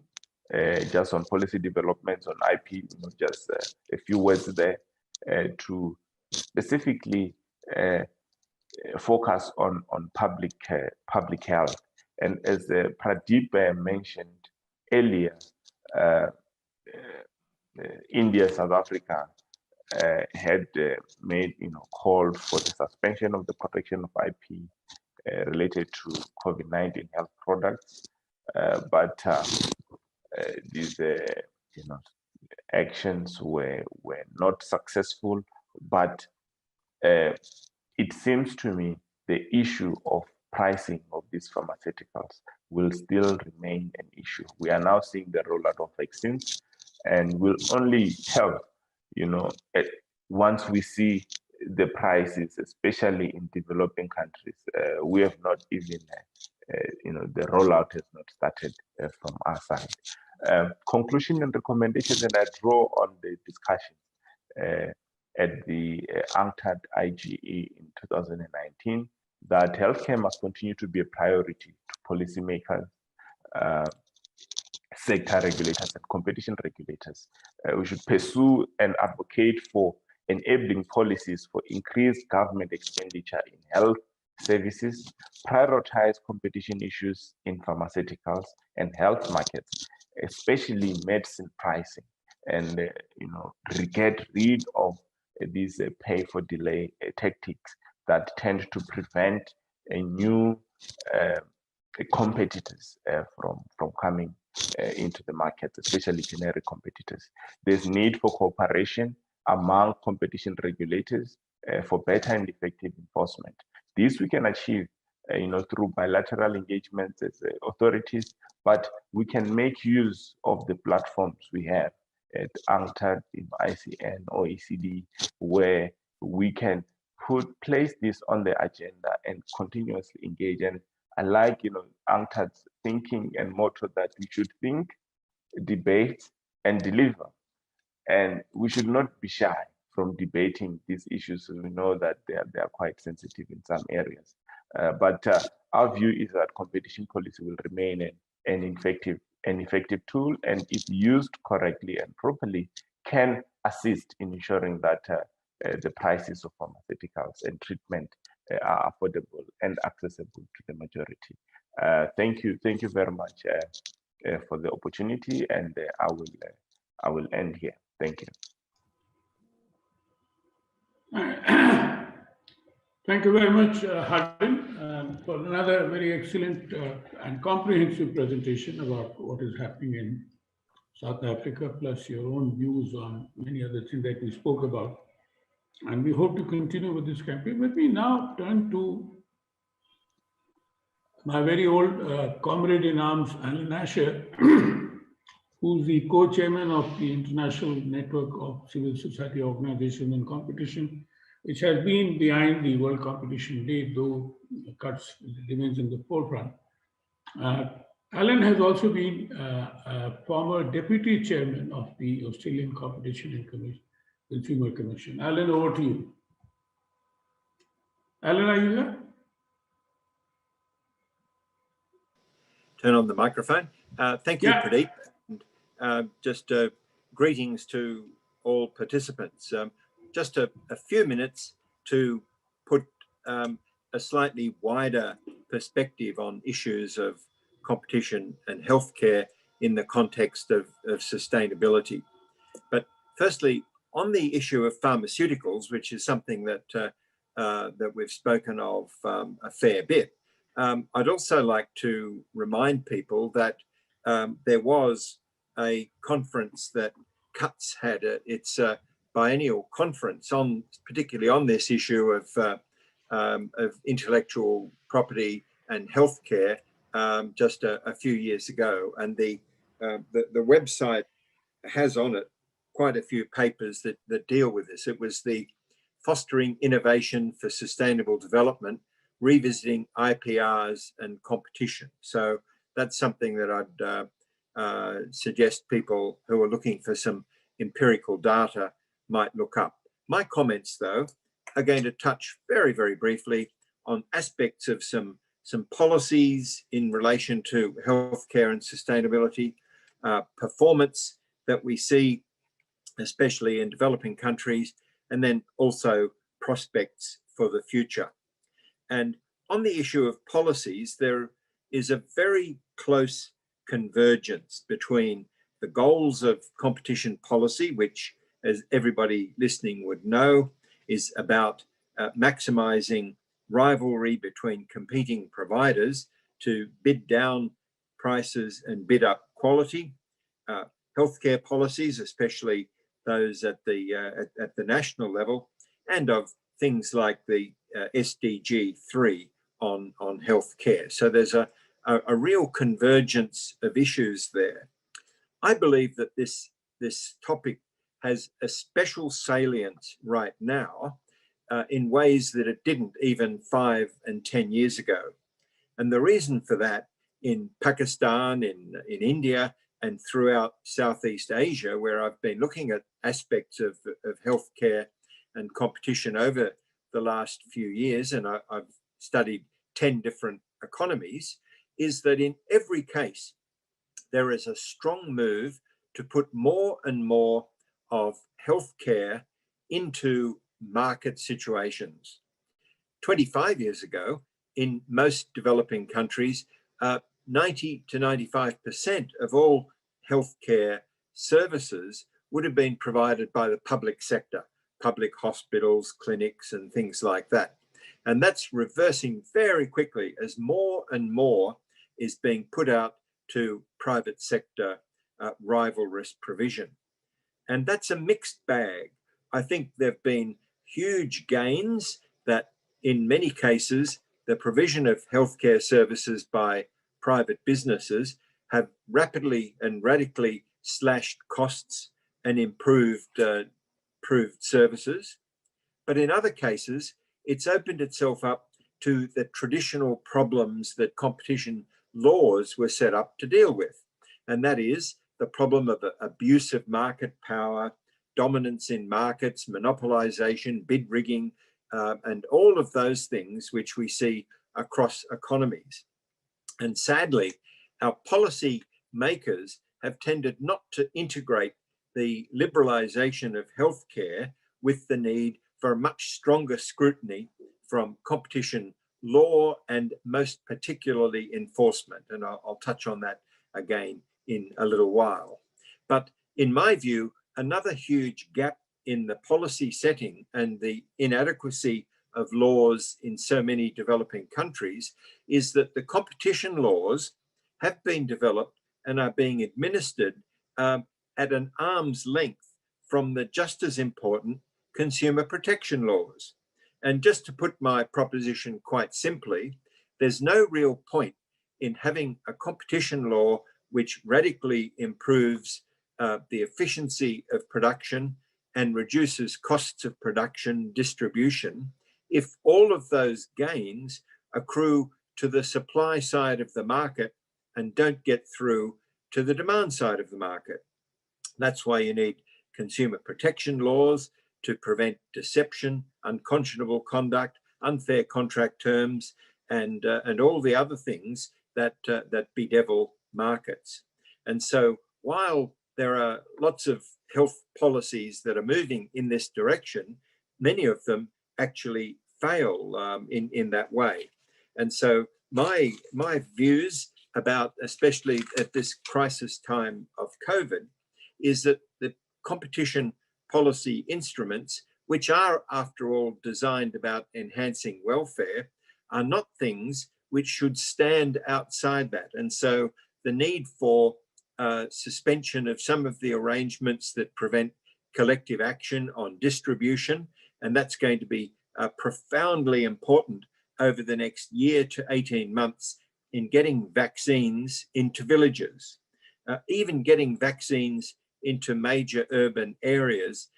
just on policy developments on IP, just a few words there, to specifically focus on public health. And as Pradeep mentioned earlier, India, South Africa had made, called for the suspension of the protection of IP related to COVID-19 health products, but these, actions were not successful. But it seems to me the issue of pricing of these pharmaceuticals will still remain an issue. We are now seeing the rollout of vaccines, and will only help, once we see the prices, especially in developing countries. We have not even, the rollout has not started from our side. Conclusion and recommendations, and I draw on the discussion at the UNCTAD IGE in 2019, that healthcare must continue to be a priority to policymakers, sector regulators, and competition regulators. We should pursue and advocate for enabling policies for increased government expenditure in health services, prioritize competition issues in pharmaceuticals and health markets, especially medicine pricing, and get rid of these pay for delay tactics that tend to prevent new competitors from coming into the market, especially generic competitors. There's need for cooperation among competition regulators for better and effective enforcement. This we can achieve through bilateral engagements as authorities, but we can make use of the platforms we have at UNCTAD, ICN, OECD, where we can place this on the agenda and continuously engage. And I like, UNCTAD's thinking and motto that we should think debate, and deliver. And we should not be shy from debating these issues. We know that they are quite sensitive in some areas. But our view is that competition policy will remain an effective tool, and if used correctly and properly, can assist in ensuring that the prices of pharmaceuticals and treatment are affordable and accessible to the majority. Thank you very much for the opportunity, and I will end here. Thank you. Thank you very much, Hardin, for another very excellent and comprehensive presentation about what is happening in South Africa, plus your own views on many other things that we spoke about. And we hope to continue with this campaign. Let me now turn to my very old comrade in arms, Alan Asher, who's the co-chairman of the International Network of Civil Society Organizations and Competition, which has been behind the World Competition Day, though cuts remains in the forefront. Alan has also been a former deputy chairman of the Australian Competition and Consumer Commission. Alan, over to you. Alan, are you there? Turn on the microphone. Thank you, Yeah. Pradeep. Just greetings to all participants. Just a few minutes to put a slightly wider perspective on issues of competition and healthcare in the context of sustainability. But firstly, on the issue of pharmaceuticals, which is something that that we've spoken of a fair bit, I'd also like to remind people that there was a conference that CUTS had, its biennial conference on, particularly on this issue of intellectual property and healthcare just a few years ago, and the website has on it quite a few papers that deal with this. It was the Fostering Innovation for Sustainable Development, Revisiting IPRs and Competition. So that's something that I'd suggest people who are looking for some empirical data might look up. My comments, though, are going to touch very, very briefly on aspects of some policies in relation to healthcare and sustainability, performance that we see, especially in developing countries, and then also prospects for the future. And on the issue of policies, there is a very close convergence between the goals of competition policy, which, as everybody listening would know, is about maximizing rivalry between competing providers to bid down prices and bid up quality. Healthcare policies, especially those at the national level, and of things like the SDG 3 on healthcare. So there's a real convergence of issues there. I believe that this topic has a special salience right now in ways that it didn't even 5 and 10 years ago. And the reason for that, in Pakistan, in India, and throughout Southeast Asia, where I've been looking at aspects of healthcare and competition over the last few years, and I've studied 10 different economies, is that in every case, there is a strong move to put more and more of healthcare into market situations. 25 years ago, in most developing countries, 90 to 95% of all healthcare services would have been provided by the public sector, public hospitals, clinics, and things like that. And that's reversing very quickly as more and more is being put out to private sector rivalrous provision. And that's a mixed bag. I think there have been huge gains that in many cases, the provision of healthcare services by private businesses have rapidly and radically slashed costs and improved services. But in other cases, it's opened itself up to the traditional problems that competition laws were set up to deal with. And that is the problem of abuse of market power, dominance in markets, monopolization, bid rigging, and all of those things which we see across economies. And sadly, our policy makers have tended not to integrate the liberalization of healthcare with the need for a much stronger scrutiny from competition law and most particularly enforcement. And I'll touch on that again in a little while. But in my view, another huge gap in the policy setting and the inadequacy of laws in so many developing countries is that the competition laws have been developed and are being administered at an arm's length from the just as important consumer protection laws. And just to put my proposition quite simply, there's no real point in having a competition law which radically improves the efficiency of production and reduces costs of production distribution if all of those gains accrue to the supply side of the market and don't get through to the demand side of the market. That's why you need consumer protection laws to prevent deception, unconscionable conduct, unfair contract terms, and all the other things that bedevil markets. And so while there are lots of health policies that are moving in this direction, many of them actually fail in that way. And so my views about, especially at this crisis time of COVID, is that the competition policy instruments, which are after all designed about enhancing welfare, are not things which should stand outside that. And so the need for suspension of some of the arrangements that prevent collective action on distribution, and that's going to be profoundly important over the next year to 18 months in getting vaccines into villages. Even getting vaccines into major urban areas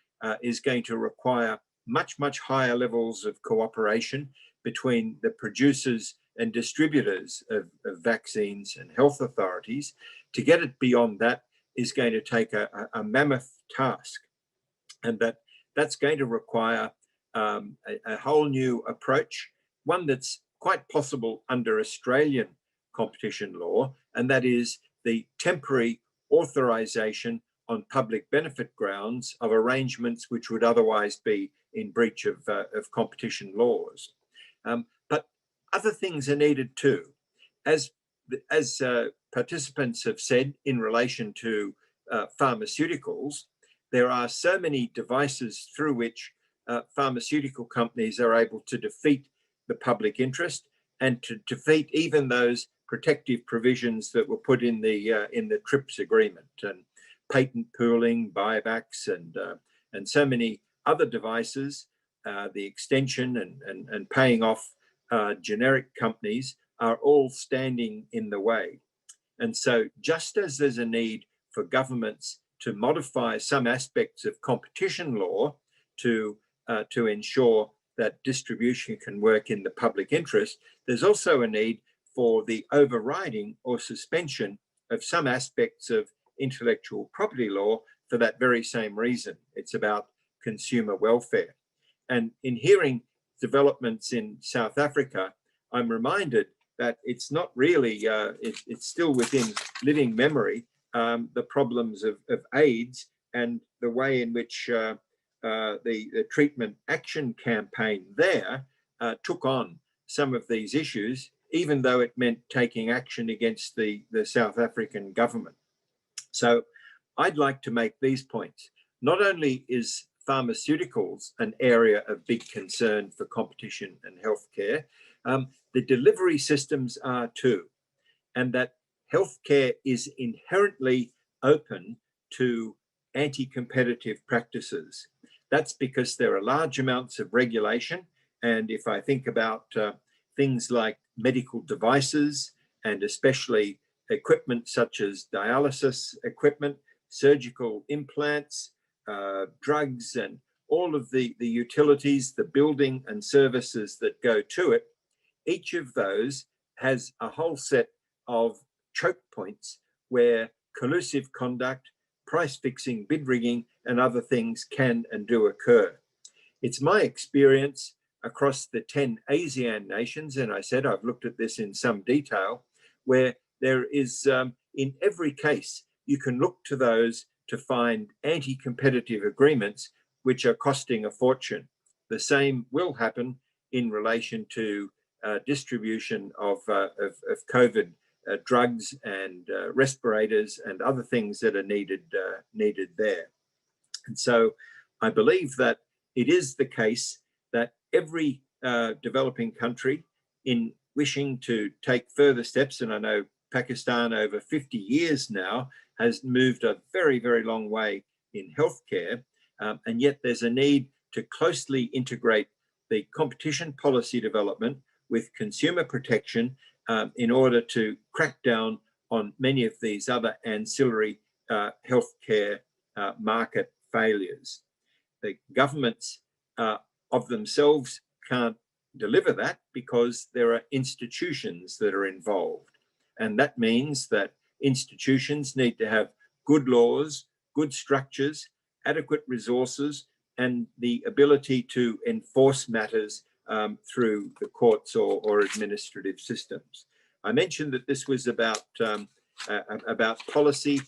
is going to require much, much higher levels of cooperation between the producers and distributors of vaccines and health authorities. To get it beyond that is going to take a mammoth task. And that's going to require a whole new approach, one that's quite possible under Australian competition law, and that is the temporary authorization on public benefit grounds of arrangements which would otherwise be in breach of competition laws. But other things are needed too. As participants have said in relation to pharmaceuticals, there are so many devices through which pharmaceutical companies are able to defeat the public interest and to defeat even those protective provisions that were put in the TRIPS agreement, and patent pooling, buybacks, and so many other devices. The extension and paying off generic companies are all standing in the way. And so just as there's a need for governments to modify some aspects of competition law to ensure that distribution can work in the public interest, there's also a need for the overriding or suspension of some aspects of intellectual property law for that very same reason. It's about consumer welfare. And in hearing developments in South Africa, I'm reminded that it's not really, it's still within living memory, the problems of AIDS and the way in which the treatment action campaign there took on some of these issues, even though it meant taking action against the South African government. So I'd like to make these points. Not only is pharmaceuticals an area of big concern for competition and healthcare, the delivery systems are too, and that healthcare is inherently open to anti-competitive practices. That's because there are large amounts of regulation. And if I think about things like medical devices, and especially equipment such as dialysis equipment, surgical implants, drugs, and all of the utilities, the building and services that go to it, each of those has a whole set of choke points where collusive conduct, price fixing, bid rigging, and other things can and do occur. It's my experience across the 10 ASEAN nations, and I said I've looked at this in some detail, where there is, in every case, you can look to those to find anti-competitive agreements which are costing a fortune. The same will happen in relation to distribution of COVID drugs and respirators and other things that are needed there. And so I believe that it is the case that every developing country, in wishing to take further steps, and I know Pakistan over 50 years now has moved a very, very long way in healthcare, and yet there's a need to closely integrate the competition policy development with consumer protection in order to crack down on many of these other ancillary healthcare market failures. The governments of themselves can't deliver that because there are institutions that are involved. And that means that institutions need to have good laws, good structures, adequate resources, and the ability to enforce matters through the courts or administrative systems. I mentioned that this was about policy,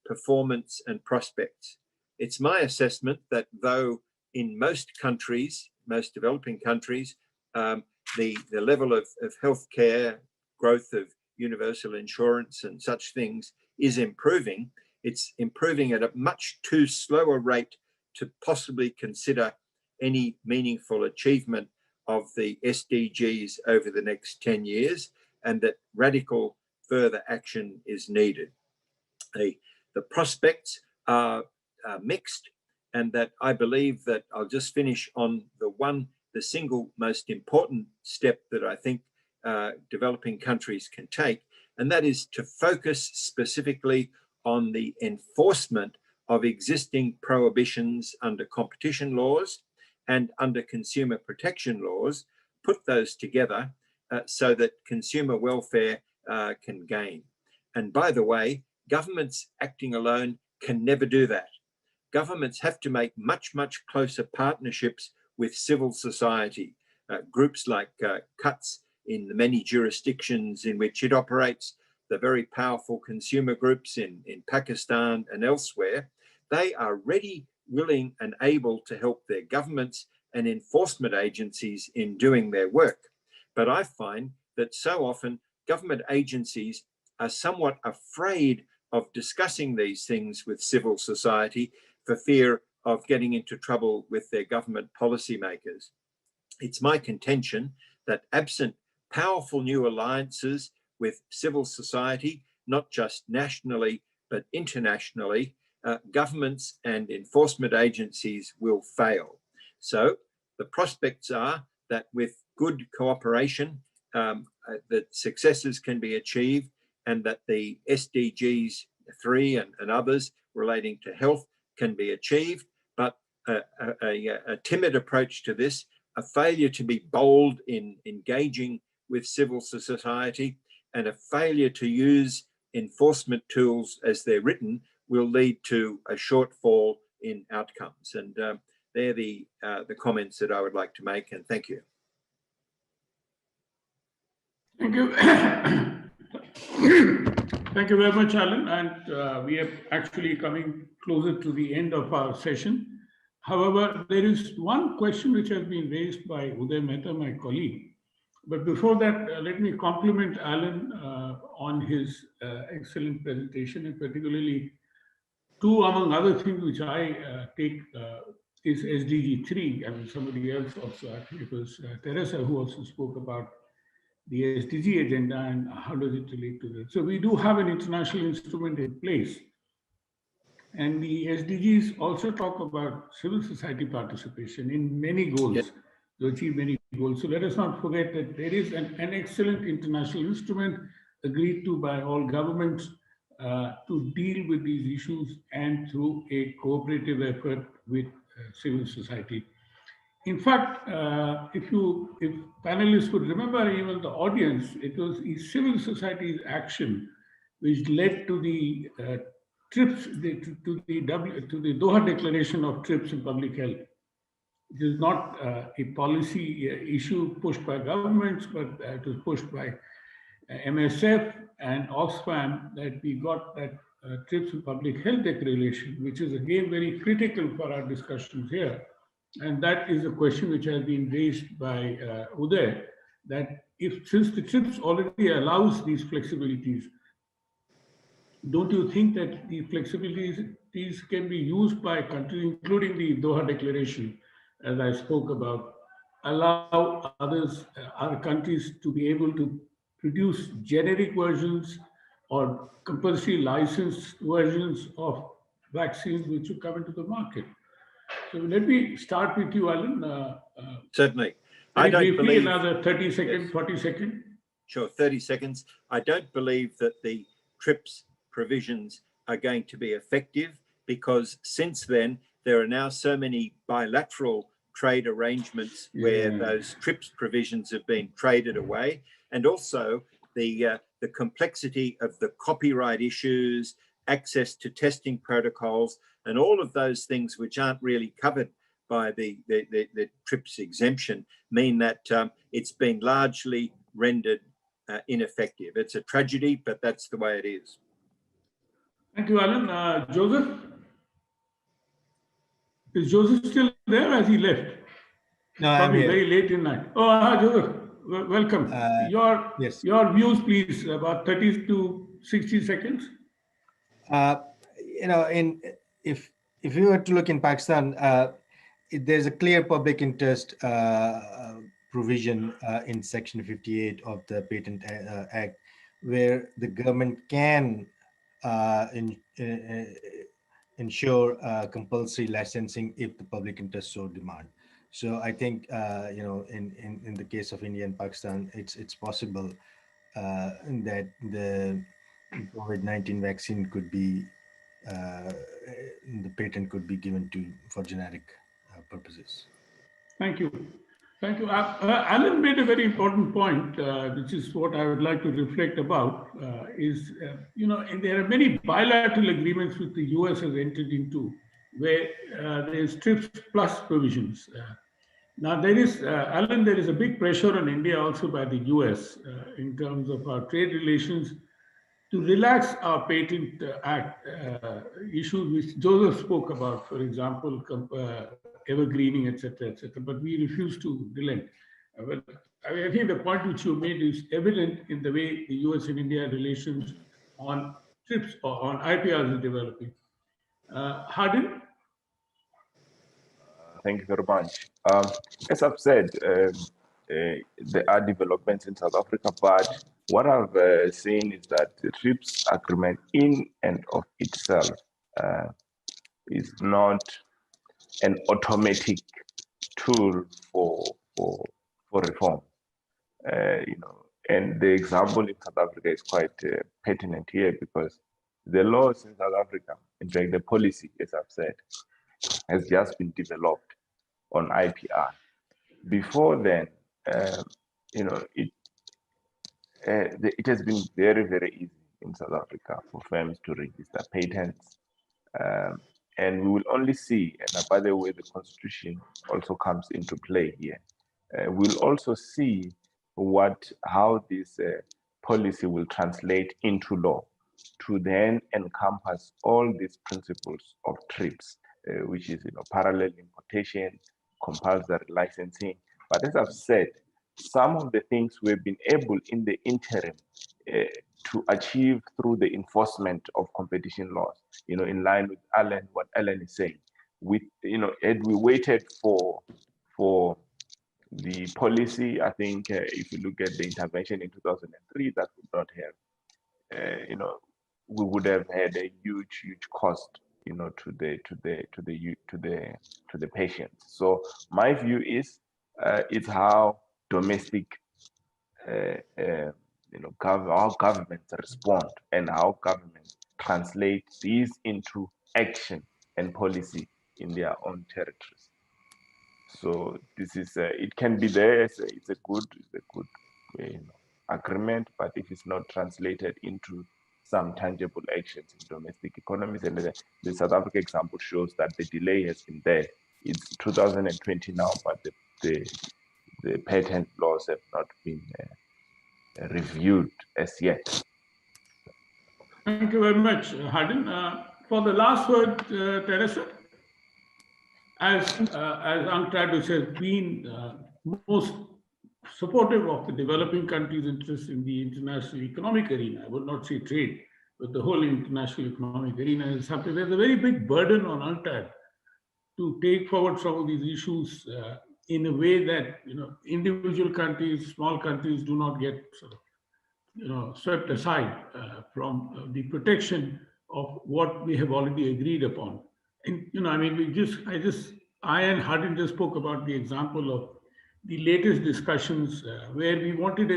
performance, and prospects. It's my assessment that though in most countries, most developing countries, the level of healthcare, growth of universal insurance and such things is improving, it's improving at a much too slow a rate to possibly consider any meaningful achievement of the SDGs over the next 10 years, and that radical further action is needed. The prospects are mixed, and that I believe that I'll just finish on the single most important step that I think developing countries can take, and that is to focus specifically on the enforcement of existing prohibitions under competition laws and under consumer protection laws, put those together so that consumer welfare can gain. And by the way, governments acting alone can never do that. Governments have to make much, much closer partnerships with civil society, groups like CUTS in the many jurisdictions in which it operates, the very powerful consumer groups in Pakistan and elsewhere. They are ready, willing, and able to help their governments and enforcement agencies in doing their work. But I find that so often government agencies are somewhat afraid of discussing these things with civil society for fear of getting into trouble with their government policymakers. It's my contention that absent powerful new alliances with civil society, not just nationally, but internationally, governments and enforcement agencies will fail. So the prospects are that with good cooperation, that successes can be achieved, and that the SDGs 3 and others relating to health can be achieved. But a timid approach to this, a failure to be bold in engaging with civil society, and a failure to use enforcement tools as they're written will lead to a shortfall in outcomes. And they're the comments that I would like to make, and thank you. Thank you. Thank you very much, Alan. And we are actually coming closer to the end of our session. However, there is one question which has been raised by Uday Mehta, my colleague. But before that, let me compliment Alan on his excellent presentation, and particularly two among other things which I take is SDG 3. I mean, somebody else also, I think it was Teresa who also spoke about the SDG agenda and how does it relate to that. So we do have an international instrument in place. And the SDGs also talk about civil society participation in many goals, yes, to achieve many goals. So let us not forget that there is an excellent international instrument agreed to by all governments to deal with these issues, and through a cooperative effort with civil society. In fact, if panelists would remember, even the audience, it was civil society's action which led to the TRIPS, to the Doha Declaration of TRIPS in public health. It is not a policy issue pushed by governments, but it was pushed by MSF and Oxfam that we got that TRIPS in public health declaration, which is again very critical for our discussions here. And that is a question which has been raised by Uday, that since the TRIPS already allows these flexibilities, don't you think that the flexibilities can be used by countries, including the Doha Declaration, as I spoke about, allow other countries to be able to produce generic versions or compulsory licensed versions of vaccines which will come into the market? So let me start with you, Alan. Certainly. Very I don't briefly, believe, another 30 seconds, Yes. 40 seconds. sure, 30 seconds. I don't believe that the TRIPS provisions are going to be effective, because since then, there are now so many bilateral trade arrangements where those TRIPS provisions have been traded away. And also the complexity of the copyright issues, access to testing protocols, and all of those things which aren't really covered by the TRIPS exemption mean that it's been largely rendered ineffective. It's a tragedy, but that's the way it is. Thank you, Alan. Joseph? Is Joseph still there or has he left? No, I'm Probably here. very late in night. Oh, Joseph, welcome. Yes. Your views, please, about 30 to 60 seconds. You know, if you were to look in Pakistan, there's a clear public interest provision in Section 58 of the Patent Act, where the government can ensure compulsory licensing if the public interest so demand. So I think you know, in the case of India and Pakistan, it's possible that the COVID-19 vaccine could be the patent could be given for generic purposes. Thank you. Thank you. Alan made a very important point, which is what I would like to reflect about, you know, and there are many bilateral agreements which the US has entered into where there's TRIPS plus provisions. Now there is, Alan, there is a big pressure on India also by the US in terms of our trade relations to relax our Patent Act issues which Joseph spoke about, for example, evergreening, etc., but we refuse to relent. Well, I think the point which you made is evident in the way the US and India relations on TRIPS or on IPRs is developing. Hardin? Thank you very much. As I've said, there are developments in South Africa, but what I've seen is that the TRIPS agreement in and of itself is not an automatic tool for reform. You know, and the example in South Africa is quite pertinent here, because the laws in South Africa, in fact, the policy, as I've said, has just been developed on IPR. Before then, you know, it has been very, very easy in South Africa for firms to register patents. And we will only see, and by the way, the Constitution also comes into play here. We'll also see how this policy will translate into law to then encompass all these principles of TRIPS, which is, you know, parallel importation, compulsory licensing. But as I've said, some of the things we've been able in the interim to achieve through the enforcement of competition laws, you know, in line with what Alan is saying, with, you know, had we waited for the policy, I think if you look at the intervention in 2003, that would not have, you know, we would have had a huge cost, you know, to the patients. So my view is, it's how domestic, you know, how governments respond and how governments translate these into action and policy in their own territories. So this is, it can be there. It's a good you know, agreement, but if it's not translated into some tangible actions in domestic economies. And the South Africa example shows that the delay has been there. It's 2020 now, but the patent laws have not been reviewed as yet. Thank you very much, Hardin. For the last word, Teresa, as UNCTAD, which has been most supportive of the developing countries' interests in the international economic arena, I would not say trade, but the whole international economic arena is something. There's a very big burden on UNCTAD to take forward some of these issues in a way that individual countries, small countries, do not get sort of swept aside from the protection of what we have already agreed upon. And I mean, I and Hardin just spoke about the example of the latest discussions where we wanted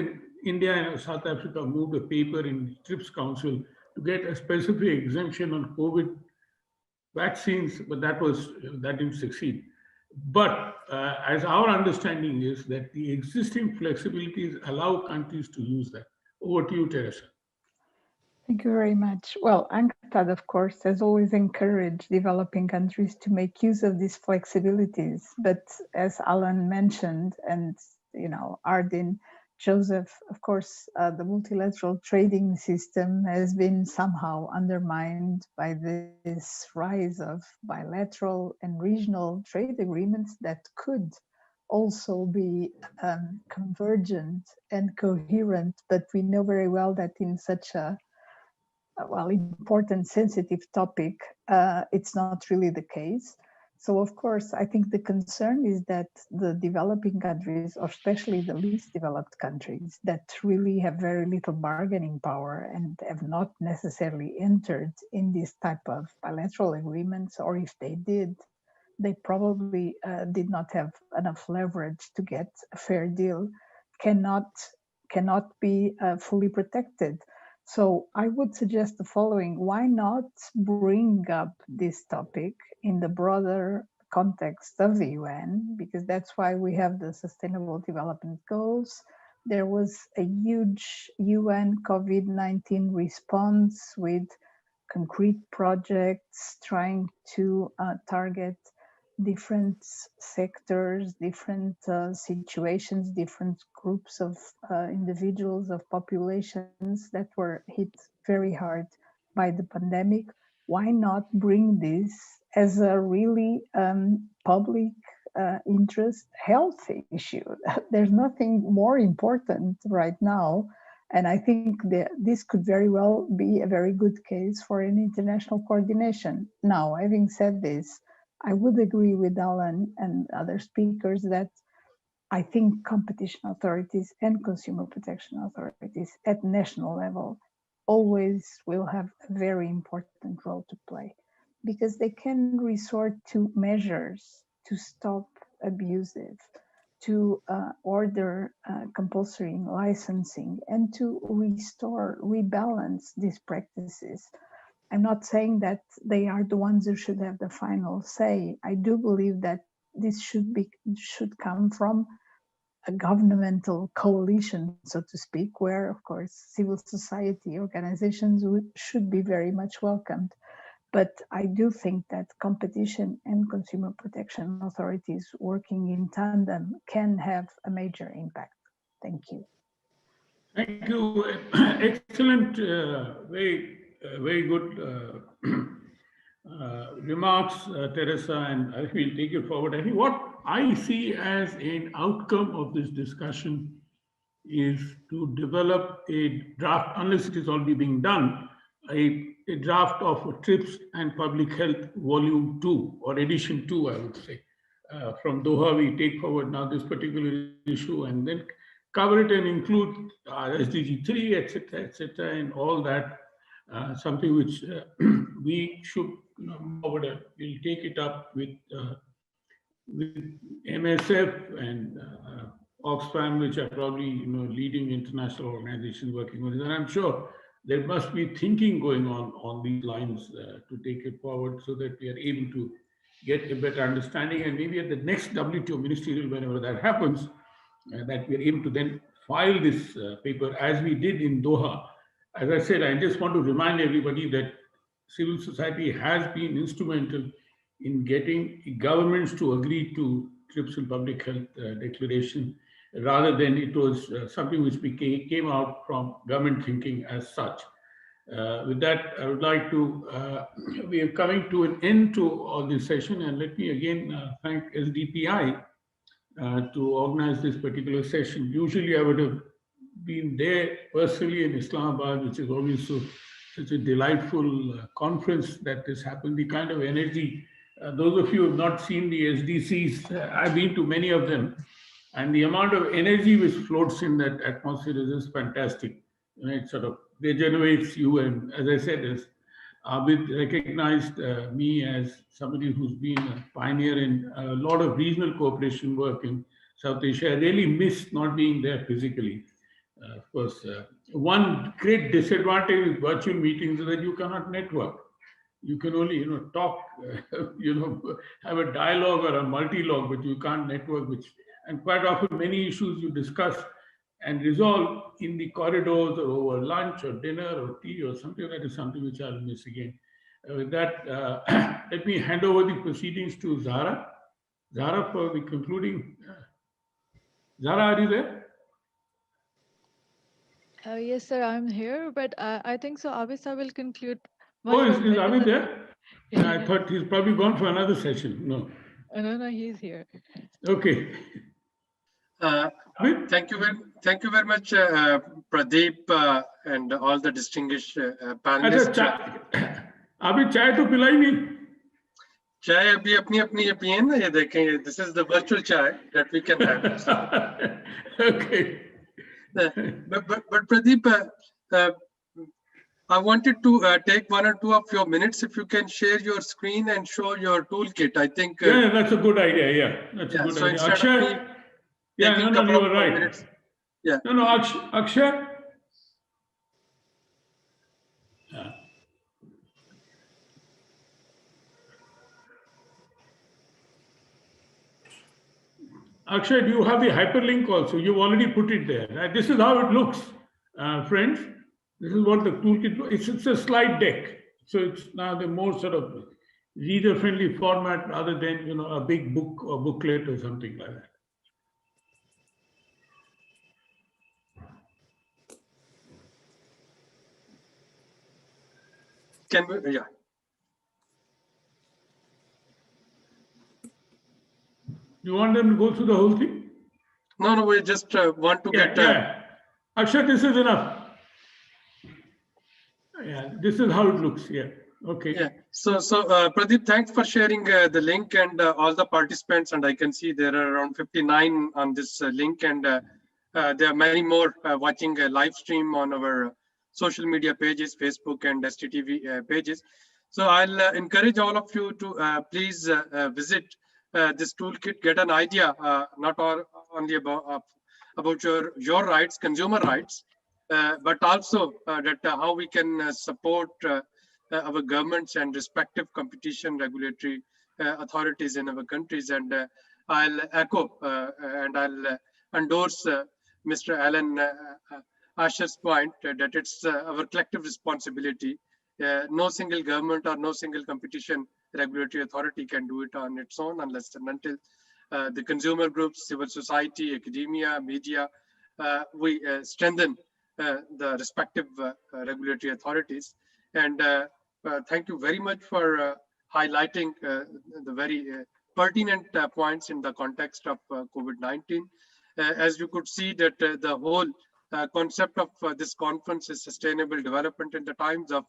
India and South Africa moved a paper in the TRIPS Council to get a specific exemption on COVID vaccines, but that didn't succeed. But as our understanding is that the existing flexibilities allow countries to use that. Over to you, Teresa. Thank you very much. Well, UNCTAD, of course, has always encouraged developing countries to make use of these flexibilities. But as Alan mentioned, and Hardin, Joseph, of course, the multilateral trading system has been somehow undermined by this rise of bilateral and regional trade agreements that could also be convergent and coherent. But we know very well that in such a important, sensitive topic, it's not really the case. So, of course, I think the concern is that the developing countries, or especially the least developed countries that really have very little bargaining power and have not necessarily entered in this type of bilateral agreements, or if they did, they probably did not have enough leverage to get a fair deal, cannot be fully protected. So I would suggest the following: why not bring up this topic in the broader context of the UN? Because that's why we have the Sustainable Development Goals. There was a huge UN COVID-19 response with concrete projects trying to target different sectors, different situations, different groups of individuals, of populations that were hit very hard by the pandemic. Why not bring this as a really public interest health issue? There's nothing more important right now. And I think that this could very well be a very good case for an international coordination. Now, having said this, I would agree with Alan and other speakers that I think competition authorities and consumer protection authorities at national level always will have a very important role to play, because they can resort to measures to stop abusive, to order compulsory licensing, and to rebalance these practices. I'm not saying that they are the ones who should have the final say. I do believe that this should come from a governmental coalition, so to speak, where, of course, civil society organizations should be very much welcomed. But I do think that competition and consumer protection authorities working in tandem can have a major impact. Thank you. Thank you. Excellent, very good remarks, Teresa, and I will take it forward. I think what I see as an outcome of this discussion is to develop a draft, unless it is already being done, a draft of TRIPS and Public Health Volume 2 or Edition 2, I would say. From Doha, we take forward now this particular issue and then cover it and include SDG 3, etc., and all that. Something which we should we'll take it up with MSF and Oxfam, which are probably leading international organizations working on this. And I'm sure there must be thinking going on these lines to take it forward so that we are able to get a better understanding. And maybe at the next WTO ministerial, whenever that happens, that we are able to then file this paper as we did in Doha, as I said, I just want to remind everybody that civil society has been instrumental in getting governments to agree to TRIPS and Public Health Declaration, rather than it was something which came out from government thinking as such. With that, I would like to, we are coming to an end to all this session, and let me again thank SDPI to organize this particular session. Usually I would have been there personally in Islamabad, which is always such a delightful conference that has happened. The kind of energy, those of you who have not seen the SDCs, I've been to many of them, and the amount of energy which floats in that atmosphere is just fantastic. You know, it sort of regenerates you, and as I said, as Abid recognized me as somebody who's been a pioneer in a lot of regional cooperation work in South Asia. I really miss not being there physically. Of course, one great disadvantage with virtual meetings is that you cannot network. You can only, you know, talk, you know, have a dialogue or a multi-log, but you can't network. And quite often, many issues you discuss and resolve in the corridors or over lunch or dinner or tea or something. That is something which I'll miss again. With that, let me hand over the proceedings to Zara. Zara, for the concluding. Zara, are you there? Yes, sir, I'm here, but I think so. Avisa will conclude. Oh, is Abid there? Yeah, I thought he's probably gone for another session. No. No, he's here. Okay. Thank you very much, Pradeep, and all the distinguished panelists. Abid, chai to pilai nahi? Chai abhi apni apni ye piye na, ye dekhen. This is the virtual chai that we can have. Okay. But Pradeep, I wanted to take 1 or 2 of your minutes. If you can share your screen and show your toolkit, I think. Yeah, that's a good idea. Yeah, that's a good idea. Akshay, yeah, no, you were right. Minutes. Yeah. No, Akshay. Yeah. Akshay, do you have the hyperlink also? You've already put it there. This is how it looks, friends. This is what the toolkit looks. It's a slide deck. So it's now the more sort of reader-friendly format rather than, you know, a big book or booklet or something like that. Can we? Yeah. You want them to go through the whole thing? No, we just want to get. Yeah. Akshay, this is enough. Yeah, this is how it looks. Yeah. Okay. Yeah. So Pradeep, thanks for sharing the link and all the participants. And I can see there are around 59 on this link, and there are many more watching a live stream on our social media pages, Facebook and STTV pages. So I'll encourage all of you to please visit this toolkit, get an idea not only about your rights, consumer rights, but also that how we can support our governments and respective competition regulatory authorities in our countries. And I'll echo and I'll endorse Mr. Alan Asher's point that it's our collective responsibility. No single government or no single competition regulatory authority can do it on its own unless and until the consumer groups, civil society, academia, media, we strengthen the respective regulatory authorities. And thank you very much for highlighting the very pertinent points in the context of COVID-19. As you could see that the whole concept of this conference is sustainable development in the times of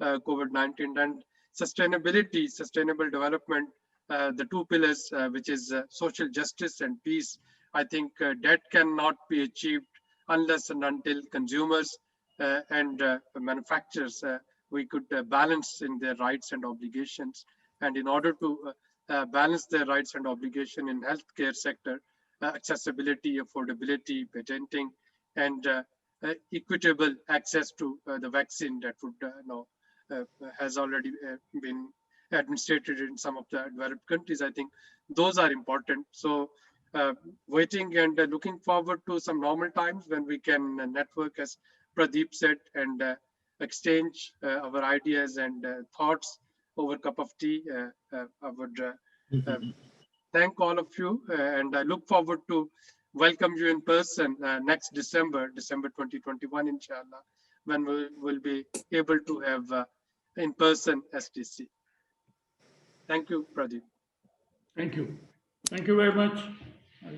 COVID-19, and sustainability, sustainable development, the two pillars, which is social justice and peace. I think that cannot be achieved unless and until consumers and manufacturers we could balance in their rights and obligations. And in order to balance their rights and obligation in healthcare sector, accessibility, affordability, patenting, and equitable access to the vaccine that would has already been administered in some of the developed countries. I think those are important. So waiting and looking forward to some normal times when we can network, as Pradeep said, and exchange our ideas and thoughts over a cup of tea. I would thank all of you, and I look forward to welcome you in person next December 2021, inshallah, when we will be able to have in-person STC. Thank you, Pradeep. Thank you. Thank you very much.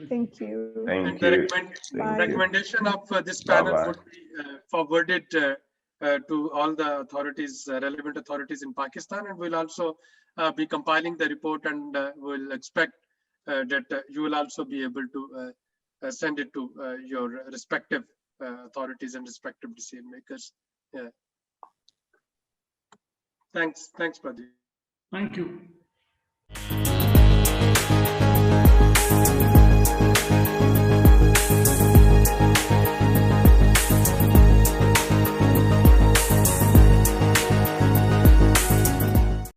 Thank you. Thank And the you. Bye. recommendation of this panel Bye-bye. would be forwarded to all the authorities, relevant authorities in Pakistan, and we'll also be compiling the report, and we'll expect that you will also be able to send it to your respective authorities and respective decision makers. Yeah. Thanks, Pradeep. Thank you.